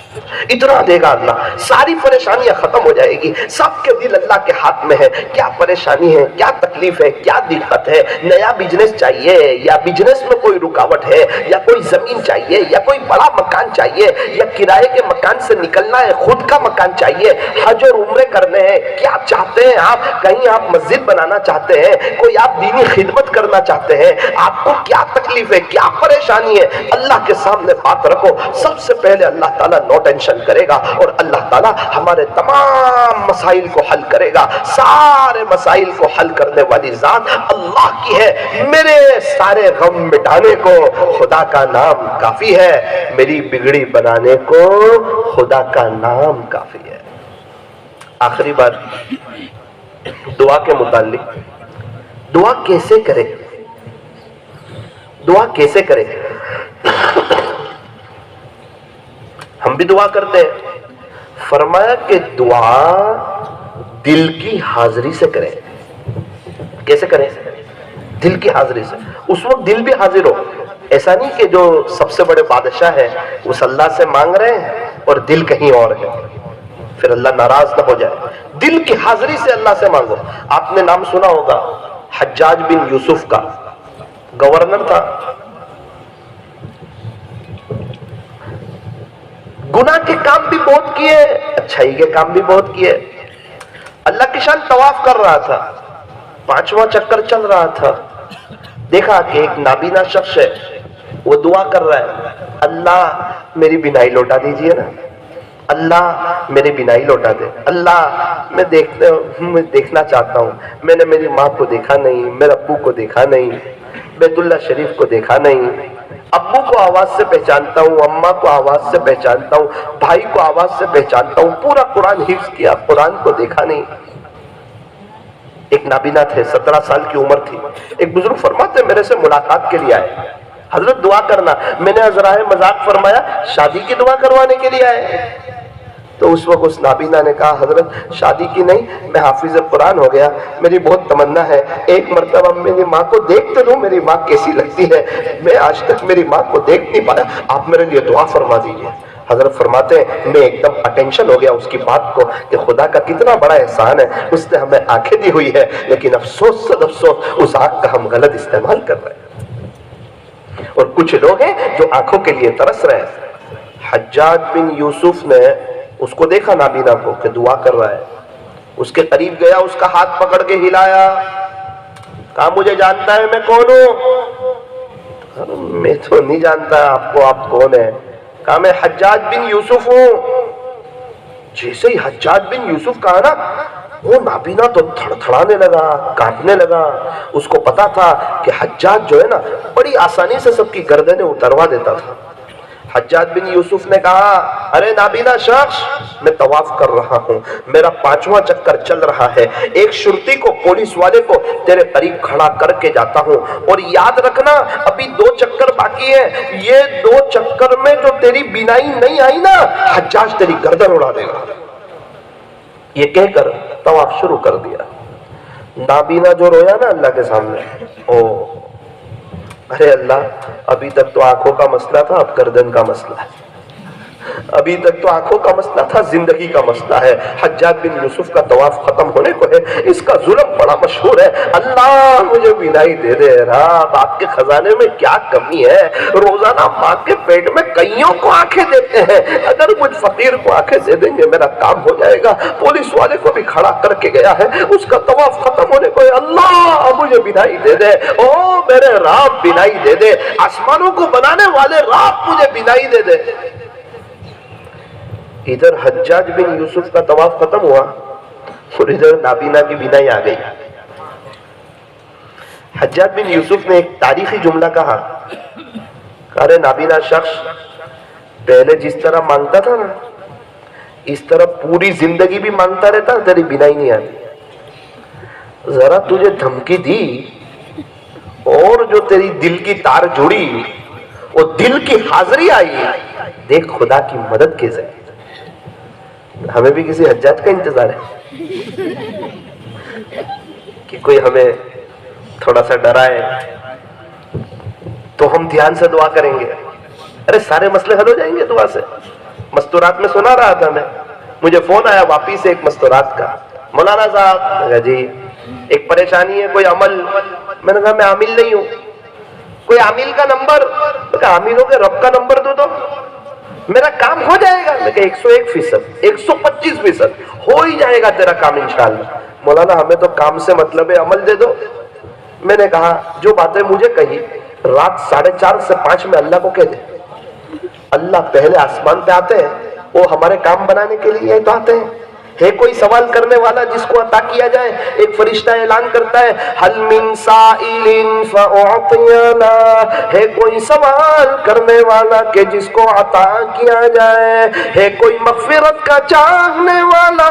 اتنا دے گا اللہ، ساری پریشانیاں ختم ہو جائے گی۔ سب کے دل اللہ کے ہاتھ میں ہے، کیا پریشانی ہے، کیا تکلیف ہے، کیا دقت ہے، نیا بزنس چاہیے یا بزنس میں کوئی رکاوٹ ہے، یا کوئی زمین چاہیے، یا کوئی بڑا مکان چاہیے، یا کرائے کے مکان سے نکلنا ہے، خود کا مکان چاہیے، حج اور عمرے کرنے ہیں، کیا چاہتے ہیں آپ؟ کہیں آپ مسجد بنانا چاہتے ہیں، کوئی آپ دینی خدمت کرنا چاہتے ہیں، آپ کو کیا تکلیف ہے، کیا پریشانی ہے، اللہ کے سامنے بات رکھو۔ سب سے پہلے اللہ تعالیٰ نو ٹینشن کرے گا اور اللہ تعالیٰ ہمارے تمام مسائل کو حل کرے گا۔ سارے مسائل کو حل کرنے والی ذات اللہ کی ہے۔ میرے سارے غم مٹانے کو خدا کا نام کافی ہے، میری بگڑی بنانے کو خدا کا نام کافی ہے۔ آخری بات دعا کے متعلق، دعا کیسے کرے، دعا کیسے کرے؟ ہم بھی دعا کرتے ہیں، فرمایا کہ دعا دل کی حاضری سے کریں۔ کیسے کریں؟ دل کی حاضری سے، اس وقت دل بھی حاضر ہو، ایسا نہیں کہ جو سب سے بڑے بادشاہ ہے اس اللہ سے مانگ رہے ہیں اور دل کہیں اور ہے، پھر اللہ ناراض نہ ہو جائے۔ دل کی حاضری سے اللہ سے مانگو۔ آپ نے نام سنا ہوگا حجاج بن یوسف کا، گورنر تھا، گناہ کے کام بھی بہت کیے، اچھائی کے کام بھی بہت کیے۔ اللہ کی شان طواف کر رہا تھا، 5واں چکر چل رہا تھا، دیکھا کہ ایک نابینا شخص ہے، وہ دعا کر رہا ہے، اللہ میری بینائی لوٹا دیجئے نا، اللہ میری بینائی لوٹا دے، اللہ میں دیکھنا چاہتا ہوں، میں نے میری ماں کو دیکھا نہیں، میرے ابو کو دیکھا نہیں، بیت اللہ شریف کو دیکھا نہیں، ابو کو آواز سے پہچانتا ہوں، اماں کو آواز سے پہچانتا ہوں، بھائی کو آواز سے پہچانتا ہوں، پورا قرآن حفظ کیا، قرآن کو دیکھا نہیں۔ ایک نابینا تھے، 17 سال کی عمر تھی، ایک بزرگ فرماتے میرے سے ملاقات کے لیے آئے، حضرت دعا کرنا، میں نے ذرائع مذاق فرمایا شادی کی دعا کروانے کے لیے آئے؟ تو اس وقت اس نابینا نے کہا حضرت شادی کی نہیں، میں حافظ قرآن ہو گیا، میری بہت تمنا ہے ایک مرتبہ میری ماں کو دیکھتے دوں، میری ماں کیسی لگتی ہے، میں آج تک میری ماں کو دیکھ نہیں پایا، آپ میرے لیے دعا فرما دیجئے۔ حضرت فرماتے ہیں میں ایک دم اٹینشن ہو گیا اس کی بات کو کہ خدا کا کتنا بڑا احسان ہے، اس نے ہمیں آنکھیں دی ہوئی ہے، لیکن افسوس صد افسوس اس آنکھ کا ہم غلط استعمال کر رہے ہیں، اور کچھ لوگ ہیں جو آنکھوں کے لیے ترس رہے ہیں۔ حجاج بن یوسف نے اس کو دیکھا نابینا کو کہ دعا کر رہا ہے، اس کے قریب گیا، اس کا ہاتھ پکڑ کے ہلایا، کہا مجھے جانتا ہے میں کون ہوں؟ میں تو نہیں جانتا آپ کو، آپ کون ہیں؟ کہا میں حجاج بن یوسف ہوں۔ جیسے ہی حجاج بن یوسف کہا نا، وہ نابینا تو تھڑ تھڑانے لگا، کانپنے لگا، اس کو پتا تھا کہ حجاج جو ہے نا بڑی آسانی سے سب کی گردنیں اتروا دیتا تھا۔ حجاج بن یوسف نے کہا ارے نابینا شخص میں طواف کر رہا ہوں، میرا 5واں چکر چل رہا ہے، ایک شرطی کو پولیس والے کو تیرے قریب کھڑا کر کے جاتا ہوں، اور یاد رکھنا ابھی 2 چکر باقی ہے، یہ 2 چکر میں جو تیری بینائی نہیں آئی نا حجاج تیری گردن اڑا دے گا۔ یہ کہہ کر طواف شروع کر دیا۔ نابینا جو رویا نا اللہ کے سامنے، او ارے اللہ ابھی تک تو آنکھوں کا مسئلہ تھا، اب گردن کا مسئلہ ہے، ابھی تک تو آنکھوں کا مسئلہ تھا، زندگی کا مسئلہ ہے۔ حجاج بن یوسف کا طواف ختم ہونے کو ہے، اس کا ظلم بڑا مشہور ہے، اللہ مجھے بینائی دے دے، رب آپ کے خزانے میں کیا کمی ہے، روزانہ ماں کے پیٹ میں کئیوں کو آنکھیں دیتے ہیں، اگر مجھ فقیر کو آنکھیں دے دیں گے میرا کام ہو جائے گا۔ پولیس والے کو بھی کھڑا کر کے گیا ہے، اس کا طواف ختم ہونے کو ہے، اللہ مجھے بینائی دے دے، او میرے رب بینائی دے دے، آسمانوں کو بنانے والے رب مجھے بینائی دے دے۔ ادھر حجاج بن یوسف کا طواف ختم ہوا اور ادھر نابینا کی بینائی آ گئی۔ حجاج بن یوسف نے ایک تاریخی جملہ کہا، ارے نابینا شخص پہلے جس طرح مانگتا تھا نا اس طرح پوری زندگی بھی مانگتا رہتا، تیری بینائی نہیں آتی، ذرا تجھے دھمکی دی اور جو تیری دل کی تار جڑی وہ دل کی حاضری آئی، دیکھ خدا کی مدد کے ذریعے۔ ہمیں بھی کسی حجاج کا انتظار ہے کہ کوئی ہمیں تھوڑا سا ڈرائے تو ہم دھیان سے دعا کریں گے، ارے سارے مسئلے حل ہو جائیں گے دعا سے۔ مستورات میں سنا رہا تھا میں، مجھے فون آیا واپس سے ایک مستورات کا، مولانا صاحب میں کہا جی ایک پریشانی ہے، کوئی عمل، میں نے کہا میں عامل نہیں ہوں، کوئی عامل کا نمبر، میں کہا عاملوں کے رب کا نمبر دو تو میرا کام ہو جائے گا، میں کہا 101%، 125% ہو ہی جائے گا تیرا کام انشاءاللہ۔ مولانا ہمیں تو کام سے مطلب ہے، عمل دے دو۔ میں نے کہا جو باتیں مجھے کہی رات 4:30 سے 5 میں اللہ کو کہہ دے، اللہ پہلے آسمان پہ آتے ہیں، وہ ہمارے کام بنانے کے لیے تو آتے ہیں، ہے کوئی سوال کرنے والا جس کو عطا کیا جائے؟ ایک فرشتہ اعلان کرتا ہے حل من سائل فاعطینا، ہے کوئی سوال کرنے والا کہ جس کو عطا کیا جائے، ہے کوئی مغفرت کا چاہنے والا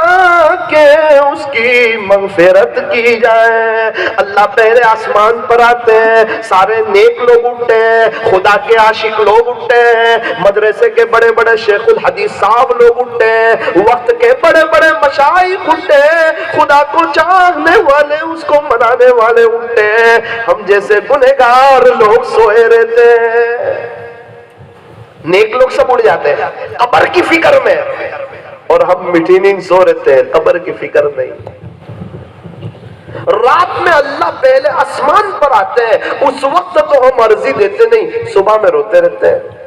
کہ اس کی مغفرت کی جائے۔ اللہ پہلے آسمان پر آتے ہیں، سارے نیک لوگ اٹھتے ہیں، خدا کے عاشق لوگ اٹھتے ہیں، مدرسے کے بڑے بڑے شیخ الحدیث صاحب لوگ اٹھتے ہیں، وقت کے بڑے بڑے مشائخ اٹھتے ہیں، خدا کو چاہنے والے اس کو منانے والے اٹھتے ہیں، ہم جیسے گنہگار لوگ سوئے رہتے ہیں۔ نیک لوگ سب اڑ جاتے ہیں قبر کی فکر میں، اور ہم میٹھی نیند سو رہتے ہیں، قبر کی فکر نہیں۔ رات میں اللہ پہلے آسمان پر آتے ہیں، اس وقت تو ہم عرضی دیتے نہیں، صبح میں روتے رہتے ہیں۔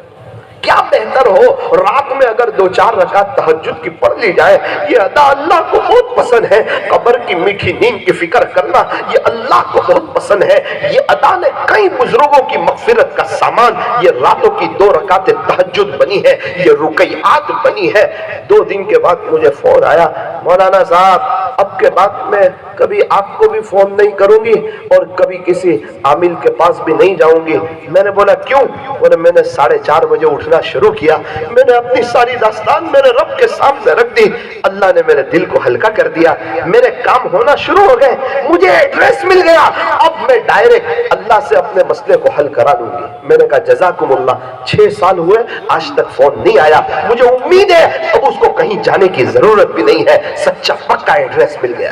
کیا بہتر ہو رات میں اگر 2-4 رکعت تہجد کی پڑھ لی جائے، یہ ادا اللہ کو بہت پسند ہے۔ قبر کی میٹھی نیند کی فکر کرنا یہ اللہ کو بہت پسند ہے۔ یہ ادا نے کئی بزرگوں کی مغفرت کا سامان، یہ راتوں کی 2 رکعت تہجد بنی ہے، یہ رکعات بنی ہے۔ 2 دن کے بعد مجھے فون آیا، مولانا صاحب اب کے بعد میں کبھی آپ کو بھی فون نہیں کروں گی اور کبھی کسی عامل کے پاس بھی نہیں جاؤں گی۔ میں نے بولا کیوں؟ بولے میں نے 4:30 بجے اٹھنا شروع کیا، میں نے اپنی ساری داستان میرے رب کے سامنے رکھ دی، اللہ نے میرے دل کو ہلکا کر دیا، میرے کام ہونا شروع ہو گئے، مجھے ایڈریس مل گیا، اب میں ڈائریکٹ اللہ سے اپنے مسئلے کو حل کرا دوں گی۔ میں نے کہا جزاکم اللہ، 6 سال ہوئے آج تک فون نہیں آیا، مجھے امید ہے اب اس کو کہیں جانے کی ضرورت بھی نہیں ہے، سچا پکا ایڈریس مل گیا۔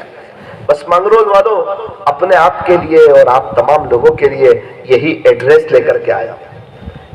بس مانگرول والوں اپنے آپ کے لیے اور آپ تمام لوگوں کے لیے یہی ایڈریس لے کر کے آیا،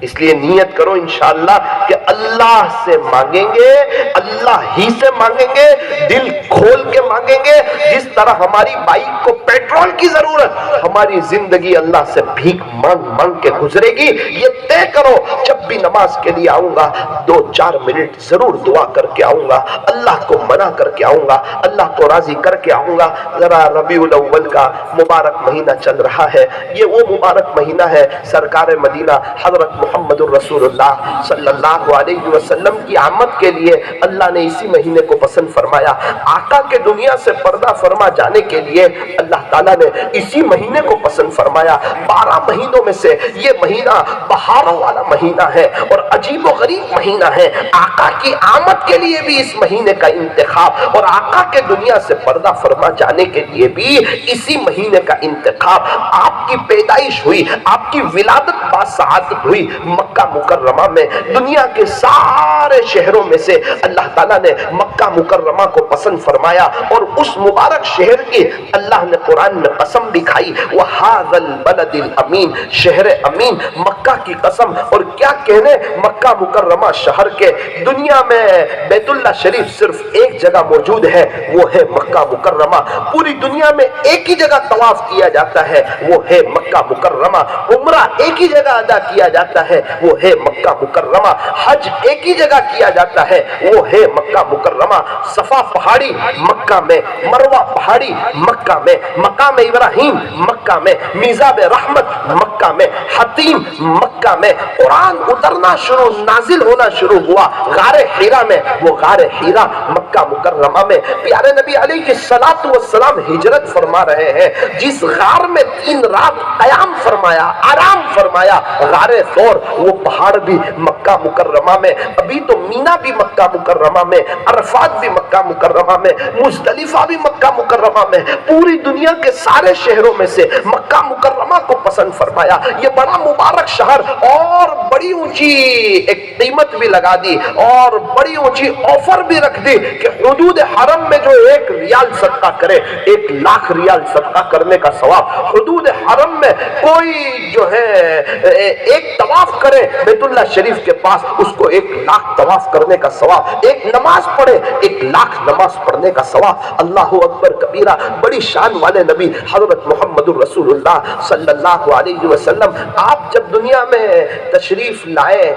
اس لیے نیت کرو انشاءاللہ کہ اللہ سے مانگیں گے، اللہ ہی سے مانگیں گے، دل کھول کے مانگیں گے، جس طرح ہماری بائک کو پیٹرول کی ضرورت، ہماری زندگی اللہ سے بھیک مانگ مانگ کے گزرے گی۔ یہ طے کرو جب بھی نماز کے لیے آؤں گا 2-4 منٹ ضرور دعا کر کے آؤں گا، اللہ کو منا کر کے آؤں گا، اللہ کو راضی کر کے آؤں گا۔ ذرا ربیع الاول کا مبارک مہینہ چل رہا ہے، یہ وہ مبارک مہینہ ہے سرکار مدینہ حضرت محمد الرسول اللہ صلی اللہ علیہ وسلم کی آمد کے لیے اللہ نے اسی مہینے کو پسند فرمایا. آقا کے دنیا سے پردہ فرما جانے کے لیے اللہ تعالیٰ نے اسی مہینے کو پسند فرمایا. 12 مہینوں میں سے یہ مہینہ بہاروں والا مہینہ ہے اور عجیب و غریب مہینہ ہے. آقا کی آمد کے لیے بھی اس مہینے کا انتخاب اور آقا کے دنیا سے پردہ فرما جانے کے لیے بھی اسی مہینے کا انتخاب. آپ کی پیدائش ہوئی, آپ کی ولادت باسعادت ہوئی مکہ مکرمہ میں. دنیا کے سارے شہروں میں سے اللہ تعالیٰ نے مکہ مکرمہ کو پسند فرمایا اور اس مبارک شہر کی اللہ نے قرآن میں قسم بھی کھائی, وَهَذَا الْبَلَدِ الْأَمِينَ, شہر امین, مکہ کی قسم. اور کیا کہنے مکہ مکرمہ شہر کے. دنیا میں بیت اللہ شریف صرف ایک جگہ موجود ہے, وہ ہے مکہ مکرمہ. پوری دنیا میں ایک ہی جگہ طواف کیا جاتا ہے, وہ ہے مکہ مکرمہ. عمرہ ایک ہی جگہ ادا کیا جاتا ہے, وہ ہے مکہ مکرمہ. حج ایک ہی جگہ کیا جاتا ہے, وہ ہے مکہ مکرمہ. صفا پہاڑی مکہ میں, مروہ پہاڑی مکہ میں, مقام ابراہیم مکہ میں, میزاب رحمت مکہ میں, حتیم مکہ میں. قرآن اترنا شروع, نازل ہونا شروع ہوا غار حیرہ میں, وہ غار حیرہ مکہ مکرمہ میں. پیارے نبی علیہ السلام ہجرت فرما رہے ہیں, جس غار میں 3 رات قیام فرمایا, آرام فرمایا, غار ثور, وہ پہاڑ بھی مکہ مکرمہ میں. ابھی تو مینا بھی مکہ مکرمہ میں, عرفات بھی مکہ مکرمہ میں, مزدلفہ بھی مکہ مکرمہ میں. پوری دنیا کے سارے شہروں میں سے مکہ مکرمہ کو پسند فرمایا. یہ بڑا مبارک شہر, اور بڑی اونچی ایک قیمت بھی لگا دی اور بڑی اونچی آفر بھی رکھ دی کہ حدود حرم میں جو 1 ریال صدقہ کرے 1 لاکھ ریال صدقہ کرنے کا ثواب. حدود حرم میں کوئی جو ہے ایک طواف کرے بیت اللہ شریف کے پاس, اس کو 1 لاکھ طواف کرنے کا ثواب. ایک نماز پڑھے 1 لاکھ نماز پڑھنے کا ثواب. اللہ اکبر کبیرہ. بڑی شان والے نبی حضرت محمد الرسول اللہ صلی اللہ علیہ وسلم, آپ جب دنیا میں تشریف لائے,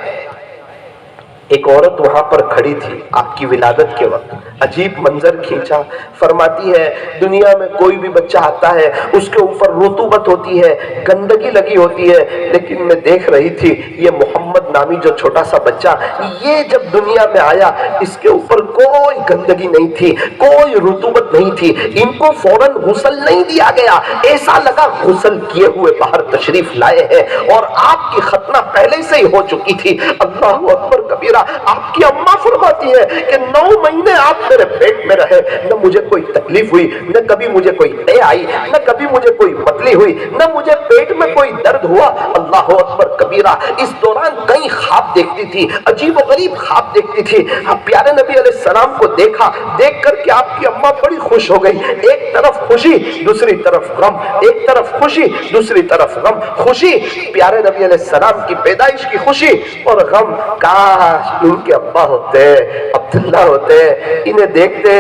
ایک عورت وہاں پر کھڑی تھی آپ کی ولادت کے وقت. عجیب منظر کھینچا. فرماتی ہے دنیا میں کوئی بھی بچہ آتا ہے اس کے اوپر رطوبت ہوتی ہے, گندگی لگی ہوتی ہے, لیکن میں دیکھ رہی تھی یہ محمد نامی جو چھوٹا سا بچہ, یہ جب دنیا میں آیا اس کے اوپر کوئی گندگی نہیں تھی, کوئی رطوبت نہیں تھی. ان کو فوراً غسل نہیں دیا گیا, ایسا لگا غسل کیے ہوئے باہر تشریف لائے ہیں, اور آپ کی ختنہ پہلے سے ہی ہو چکی تھی. اللہ اکبر کبیرہ. آپ کی اماں فرماتی ہے کہ 9 مہینے آپ میرے پیٹ میں رہے, نہ مجھے کوئی تکلیف ہوئی, نہ کبھی مجھے کوئی قے آئی, نہ کبھی مجھے کوئی متلی ہوئی, نہ مجھے پیٹ میں کوئی درد ہوا. اللہ اکبر کبیرہ. اس دوران کئی خواب دیکھتی تھی, عجیب و غریب خواب دیکھتی تھی. پیارے نبی علیہ السلام کو دیکھا, دیکھ کر کے آپ کی اماں بڑی خوش ہو گئی. ایک طرف خوشی دوسری طرف غم, ایک طرف خوشی دوسری طرف غم. خوشی پیارے نبی علیہ السلام کی پیدائش کی خوشی, اور غم کاش ان کے ابا ہوتے, عبداللہ ہوتے, انہیں دیکھتے,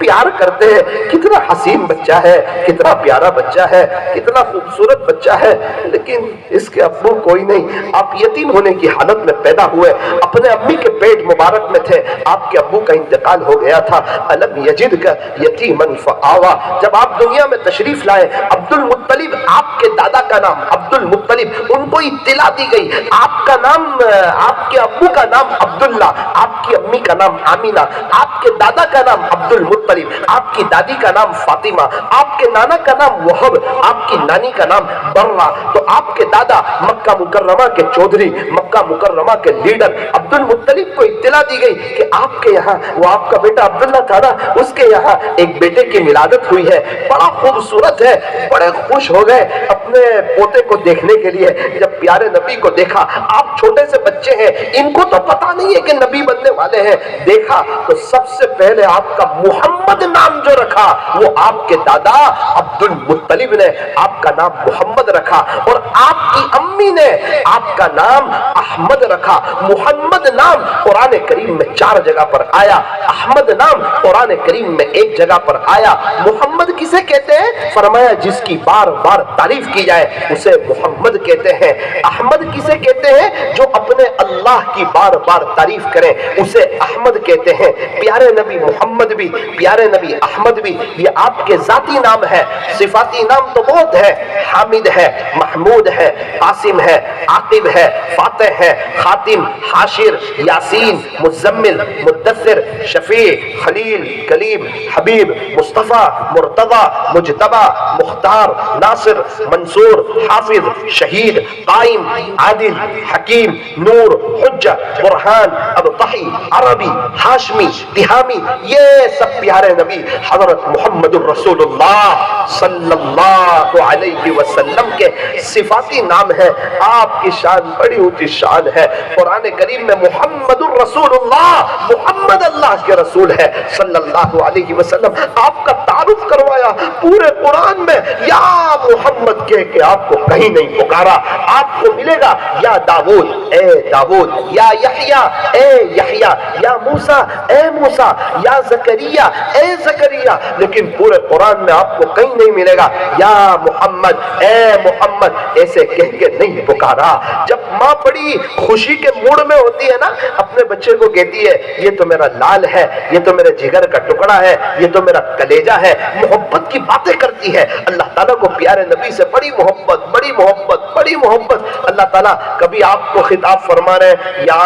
پیار کرتے. کتنا حسین بچہ ہے, کتنا پیارا بچہ ہے, کتنا خوبصورت بچہ ہے, لیکن اس کے ابو کوئی نہیں. آپ یتیم ہونے کی حالت میں پیدا ہوئے, اپنے امی کے پیٹ مبارک میں تھے, آپ کے ابو کا انتقال ہو گیا تھا. الم یجدک یتیما فآوا. جب آپ دنیا میں تشریف لائے, عبد المطلب آپ کے دادا کا نام عبد المطلب, ان کو اطلاع دی گئی آپ کا نام, آپ کے ابو کا نام عبداللہ, آپ کی امی کا نام آمینہ, آپ کے دادا کا نام عبد المطلب, آپ کی دادی کا نام فاطمہ, آپ کے نانا کا نام وہب, آپ کی نانی کا نام برہ. تو آپ کے دادا مکہ مکرمہ کے چودھری, مکہ مکرمہ کے لیڈر عبد المطلب کو اطلاع دی گئی کہ آپ کے یہاں, وہ آپ کا بیٹا عبداللہ تھا نا, اس کے یہاں ایک بیٹے کی ولادت ہوئی ہے, بڑا خوبصورت ہے. بڑے خوش ہو گئے اپنے پوتے کو دیکھنے کے لیے. جب پیارے نبی کو دیکھا, آپ چھوٹے سے بچے ہیں, ان کو تو پتا نہیں ہے کہ نبی بننے والے ہیں, دیکھا تو سب سے پہلے آپ کا محمد نام جو رکھا وہ آپ کے دادا عبد المطلب نے آپ کا نام محمد رکھا, اور آپ کی امی نے آپ کا نام احمد رکھا. محمد نام قرآن کریم میں 4 جگہ پر آیا, احمد نام قرآن کریم میں 1 جگہ پر آیا. محمد کسے کہتے ہیں؟ فرمایا جس کی بار بار تعریف کی جائے اسے محمد کہتے ہیں. احمد کسے کہتے ہیں؟ جو اپنے اللہ کی بار بار تعریف کریں اسے احمد کہتے ہیں. پیارے نبی محمد بھی, پیارے نبی احمد بھی, یہ آپ کے ذاتی نام ہے. صفاتی نام تو بہت ہے, حامد ہے, محمود ہے, قاسم قاسم ہے، عاقب ہے، فاتح ہے، خاتم، حاشر، یاسین، مزمل، مدثر، شفیع، خلیل، کلیم، حبیب، مصطفیٰ، مرتضی، مجتبی، مختار، ناصر، منصور، حافظ، شہید، قائم، عادل، حکیم، نور، حجہ، برہان، ابطحی، عربی، ہاشمی، تہامی، یہ سب پیارے نبی حضرت محمد الرسول اللہ صلی اللہ علیہ وسلم کے صفاتی نام ہے۔ آپ کی شان بڑی اونچی شان ہے۔ قرآن کریم میں محمد الرسول اللہ، محمد اللہ کے رسول ہے صلی اللہ علیہ وسلم، آپ کا تعارف کروایا پورے قرآن میں یا محمد کہہ کے آپ کو کہیں نہیں پکارا۔ آپ کو ملے گا یا داؤد اے داؤد، یا یحییٰ اے یحییٰ، یا موسیٰ اے موسیٰ، یا زکریا اے زکریا، لیکن پورے قرآن میں آپ کو کہیں نہیں ملے گا یا محمد اے محمد، ایسے کہہ کے نہیں پکارا۔ جب ماں بڑی خوشی کے موڈ میں ہوتی ہے نا، اپنے بچے کو کہتی ہے یہ تو میرا لال ہے، یہ تو میرے جگر کا ٹکڑا ہے، یہ تو میرا کلیجہ ہے، محبت کی باتیں کرتی ہے۔ اللہ تعالیٰ کو پیارے نبی سے بڑی محبت، بڑی محبت، بڑی محبت۔ اللہ تعالیٰ کبھی آپ کو خطاب فرما رہے ہیں یا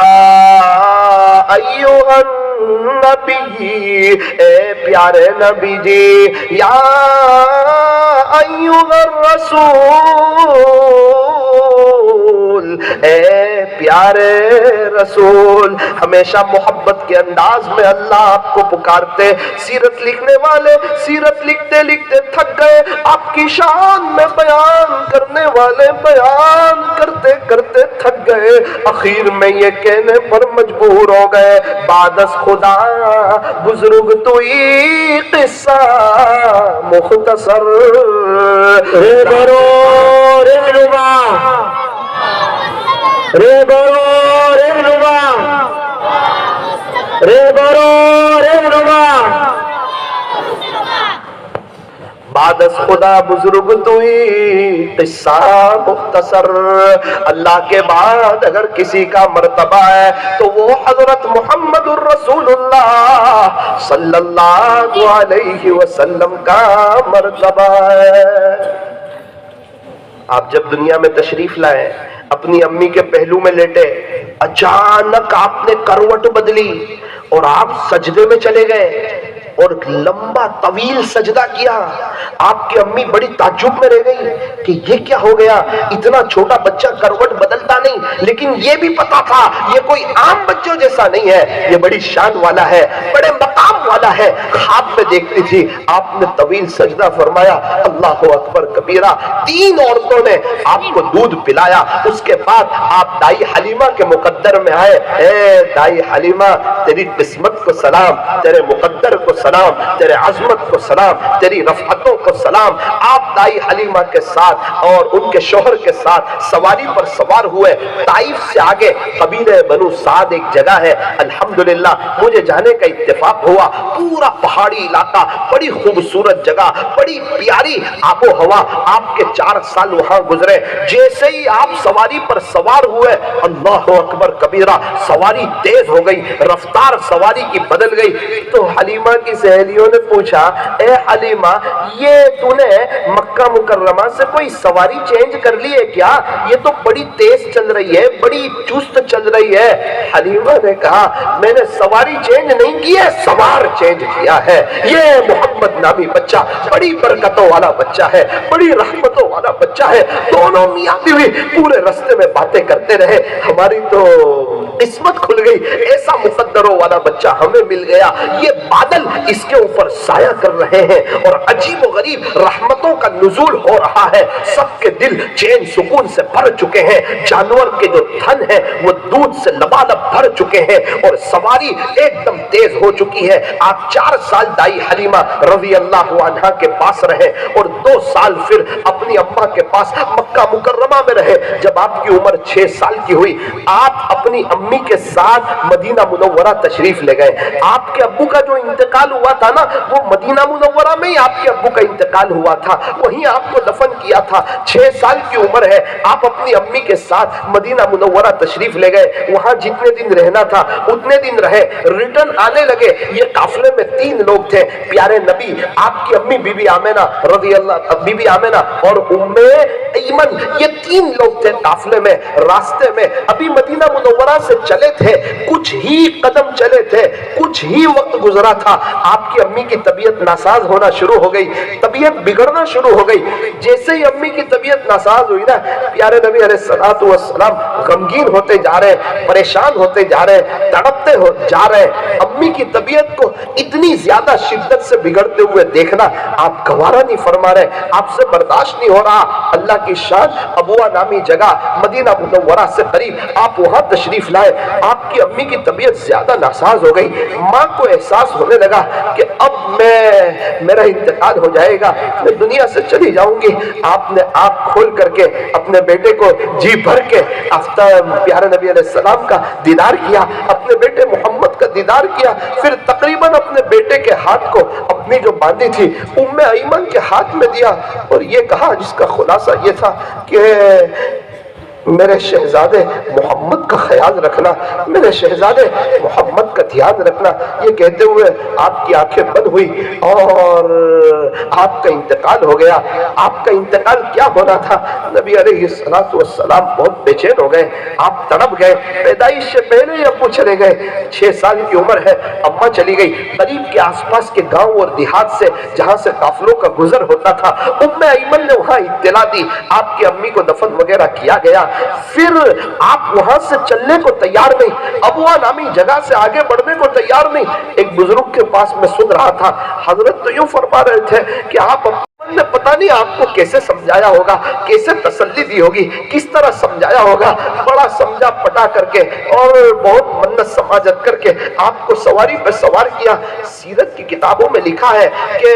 ایھا النبی، اے پیارے نبی جی، یا ایھا الرسول، اے پیارے رسول۔ ہمیشہ محبت کے انداز میں اللہ آپ کو پکارتے۔ سیرت لکھنے والے سیرت لکھتے لکھتے تھک گئے، آپ کی شان میں بیان کرنے والے بیان کرتے کرتے تھک گئے، اخیر میں یہ کہنے پر مجبور ہو گئے بعد از خدا بزرگ توئی قصہ مختصر۔ رے برو رے نما، رے برو رے نما، رے برو رے نما، بعد از خدا بزرگ توئی قصہ مختصر۔ اللہ کے بعد اگر کسی کا مرتبہ ہے تو وہ حضرت محمد الرسول اللہ صلی اللہ علیہ وسلم کا مرتبہ ہے۔ آپ جب دنیا میں تشریف لائے، اپنی امی کے پہلو میں لیٹے، اچانک آپ نے کروٹ بدلی اور آپ سجدے میں چلے گئے اور لمبا طویل سجدہ کیا۔ آپ کی امی بڑی تعجب میں رہ گئی کہ یہ کیا ہو گیا، اتنا چھوٹا بچہ کروٹ بدلتا نہیں، لیکن یہ بھی پتا تھا یہ کوئی عام بچوں جیسا نہیں ہے، یہ بڑی شان والا ہے، بڑے مقام والا ہے۔ خواب میں دیکھتی تھی آپ نے طویل سجدہ فرمایا، اللہ اکبر کبیرہ۔ 3 عورتوں نے آپ کو دودھ پلایا، اس کے بعد آپ دائی حلیمہ کے مقدر میں آئے۔ اے دائی حلیمہ، تیری قسمت کو سلام، تیرے مقدر کو سلام، تیرے عظمت کو سلام، تیری رفعتوں کو سلام۔ آپ دائی حلیمہ کے ساتھ اور ان کے شوہر کے ساتھ سواری پر سوار ہوئے۔ طائف سے آگے قبیلہ بنو سعد ایک جگہ ہے، الحمدللہ مجھے جانے کا اتفاق ہوا۔ پورا پہاڑی علاقہ، بڑی خوبصورت جگہ، بڑی پیاری آب و ہوا۔ آپ کے 4 سال وہاں گزرے۔ جیسے ہی آپ سواری پر سوار ہوئے، اللہ اکبر کبیرہ، سواری تیز ہو گئی، رفتار سواری کی بدل گئی۔ تو حلیمہ کی سہیلیوں نے پوچھا، اے حلیمہ، یہ تو نے مکہ مکرمہ سے کوئی سواری چینج کر لی ہے کیا؟ یہ تو بڑی تیز چل رہی ہے، بڑی چست چل رہی ہے۔ حلیمہ نے کہا، میں نے سواری چینج نہیں کی ہے، سوار چینج کیا ہے۔ یہ محمد نامی بچہ بڑی برکتوں والا بچہ ہے، بڑی رحمتوں والا بچہ ہے۔ دونوں میاں بیوی پورے رستے میں باتیں کرتے رہے، ہماری تو قسمت کھل گئی، ایسا مقدروں والا بچہ ہمیں مل گیا۔ یہ بادل اس کے اوپر سایہ کر رہے ہیں اور عجیب و غریب رحمتوں کا نزول ہو رہا ہے۔ سب کے دل چین سکون سے بھر چکے ہیں، جانور کے جو تھن ہیں وہ دودھ سے لبالب بھر چکے ہیں اور سواری ایک دم تیز ہو چکی ہے۔ آپ 4 سال دائی حلیمہ رضی اللہ عنہا کے پاس رہے اور 2 سال پھر اپنی اماں کے پاس مکہ مکرمہ میں رہے۔ جب آپ کی عمر 6 سال کی ہوئی، آپ اپنی امی کے ساتھ مدینہ منورہ تشریف لے گئے۔ آپ کے ابو کا جو انتقال ہوا تھا نا، وہ مدینہ منورہ میں ہی آپ کے ابو کا انتقال ہوا تھا، وہیں آپ کو دفن کیا تھا۔ 6 سال کی عمر ہے، آپ اپنی امی کے ساتھ مدینہ منورہ تشریف لے گئے۔ وہاں جتنے دن رہنا تھا اتنے دن رہے، ریٹرن آنے لگے۔ یہ قافلے میں 3 لوگ تھے، پیارے نبی، آپ کی امی بی بی آمنہ رضی اللہ، بی بی آمنہ اور ایمن، یہ 3 لوگ تھے قافلے میں، راستے میں ابھی مدینہ منورہ سے چلے تھے، کچھ ہی قدم چلے تھے، کچھ ہی وقت گزرا تھا، آپ کی امی کی طبیعت ناساز ہونا شروع ہو گئی، طبیعت بگڑنا شروع ہو گئی۔ جیسے ہی امی کی طبیعت ناساز ہوئی نا، پیارے نبی علیہ السلام غمگین ہوتے جا رہے، پریشان ہوتے جا رہے، تڑپتے جا رہے۔ امی کی طبیعت کو اتنی زیادہ شدت سے بگڑتے ہوئے دیکھنا آپ گوارا نہیں فرما رہے، آپ سے برداشت نہیں ہو رہا۔ اللہ کی شان، ابوا نامی جگہ مدینہ منورہ سے قریب، آپ وہاں تشریف لائے، آپ کی امی کی طبیعت زیادہ ناساز ہو گئی۔ ماں کو احساس ہونے لگا کہ اب میرا انتقال ہو جائے گا، میں دنیا سے چلی جاؤں گی۔ آپ نے آنکھ کھول کر کے اپنے بیٹے کو جی بھر کے پیارے نبی علیہ السلام کا دیدار کیا، اپنے بیٹے محمد کا دیدار کیا، پھر تقریباً اپنے بیٹے کے ہاتھ کو اپنی جو باندھی تھی ایمن کے ہاتھ میں دیا، اور یہ کہا، جس کا خلاصہ یہ تھا کہ میرے شہزادے محمد کا خیال رکھنا، میرے شہزادے محمد کا دھیان رکھنا۔ یہ کہتے ہوئے آپ کی آنکھیں بند ہوئی اور آپ کا انتقال ہو گیا۔ آپ کا انتقال کیا ہونا تھا؟ نبی علیہ السلام بہت بے چین ہو گئے، آپ تڑپ گئے۔ پیدائش سے پہلے ہی ابو چلے گئے، 6 سال کی عمر ہے، اماں چلی گئی۔ قریب کے آس پاس کے گاؤں اور دیہات سے جہاں سے قافلوں کا گزر ہوتا تھا، ایمن نے وہاں اطلاع دی، آپ کی امی کو دفن وغیرہ کیا گیا۔ پھر آپ وہاں سے چلنے کو تیار نہیں، ابوا نامی جگہ سے آگے بڑھنے کو تیار نہیں۔ ایک بزرگ کے پاس میں سن رہا تھا، حضرت تو یوں فرما رہے تھے کہ آپ نے پتہ نہیں آپ کو کیسے سمجھایا ہوگا، کیسے تسلی دی ہوگی، کس طرح سمجھایا ہوگا، بڑا سمجھا پٹا کر کے اور بہت منت سماجت کر کے آپ کو سواری پہ سوار کیا۔ سیرت کی کتابوں میں لکھا ہے کہ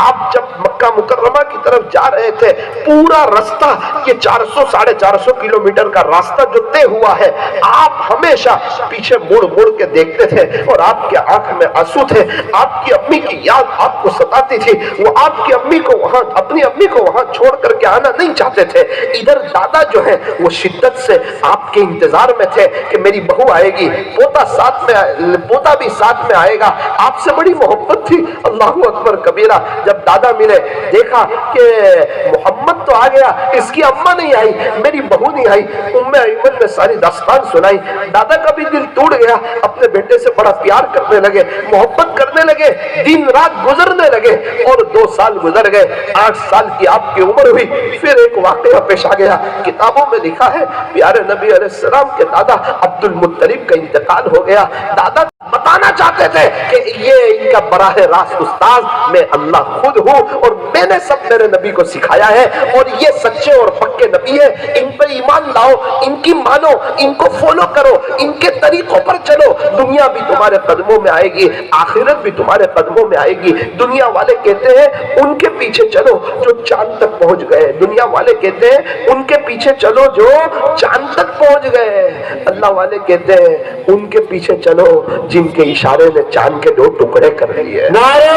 آپ جب مکہ مکرمہ کی طرف جا رہے تھے، پورا راستہ، یہ 400-450 کلومیٹر کا راستہ جو طے ہوا ہے، آپ ہمیشہ پیچھے مڑ مڑ کے دیکھتے تھے اور آپ کے آنکھ میں آنسو تھے۔ آپ کی امی کی یاد آپ کو ستاتی تھی، وہ آپ کی امی کو اپنی امی کو وہاں چھوڑ کر کے آنا نہیں چاہتے تھے۔ ادھر دادا جو ہے وہ شدت سے آپ کے انتظار میں تھے کہ میری بہو آئے گی، پوتا بھی ساتھ میں آئے گا، آپ سے بڑی محبت تھی۔ اللہ اکبر کبیرہ، جب دادا ملے، دیکھا کہ محمد تو آ گیا، اس کی اماں نہیں آئی، میری بہو نہیں آئی۔ ایمن نے ساری داستان سنائی، دادا کا بھی دل ٹوٹ گیا، اپنے بیٹے سے بڑا پیار کرنے لگے، محبت کرنے لگے، دن رات گزرنے لگے، اور 2 سال گزر گئے، 8 سال کی آپ کی عمر ہوئی۔ پھر ایک واقعہ پیش آ گیا، کتابوں میں لکھا ہے پیارے نبی علیہ السلام کے دادا عبد المطلب کا انتقال ہو گیا۔ دادا بتانا چاہتے تھے کہ یہ ان کا براہ راست استاد میں اللہ خود ہوں، اور میں نے سب میرے نبی کو سکھایا ہے، اور یہ سچے اور پکے نبی ہیں، ان پر ایمان لاؤ، ان کی مانو، ان کو فالو کرو، ان کے طریقوں پر چلو، دنیا بھی تمہارے قدموں میں آئے گی، آخرت بھی تمہارے قدموں میں آئے گی۔ دنیا والے کہتے ہیں ان کے پیچھے چلو جو چاند تک پہنچ گئے، دنیا والے کہتے ہیں ان کے پیچھے چلو جو چاند تک پہنچ گئے، اللہ والے کہتے ہیں ان کے پیچھے چلو جن کے اشارے نے چاند کے 2 ٹکڑے کر لیے۔ نعرہ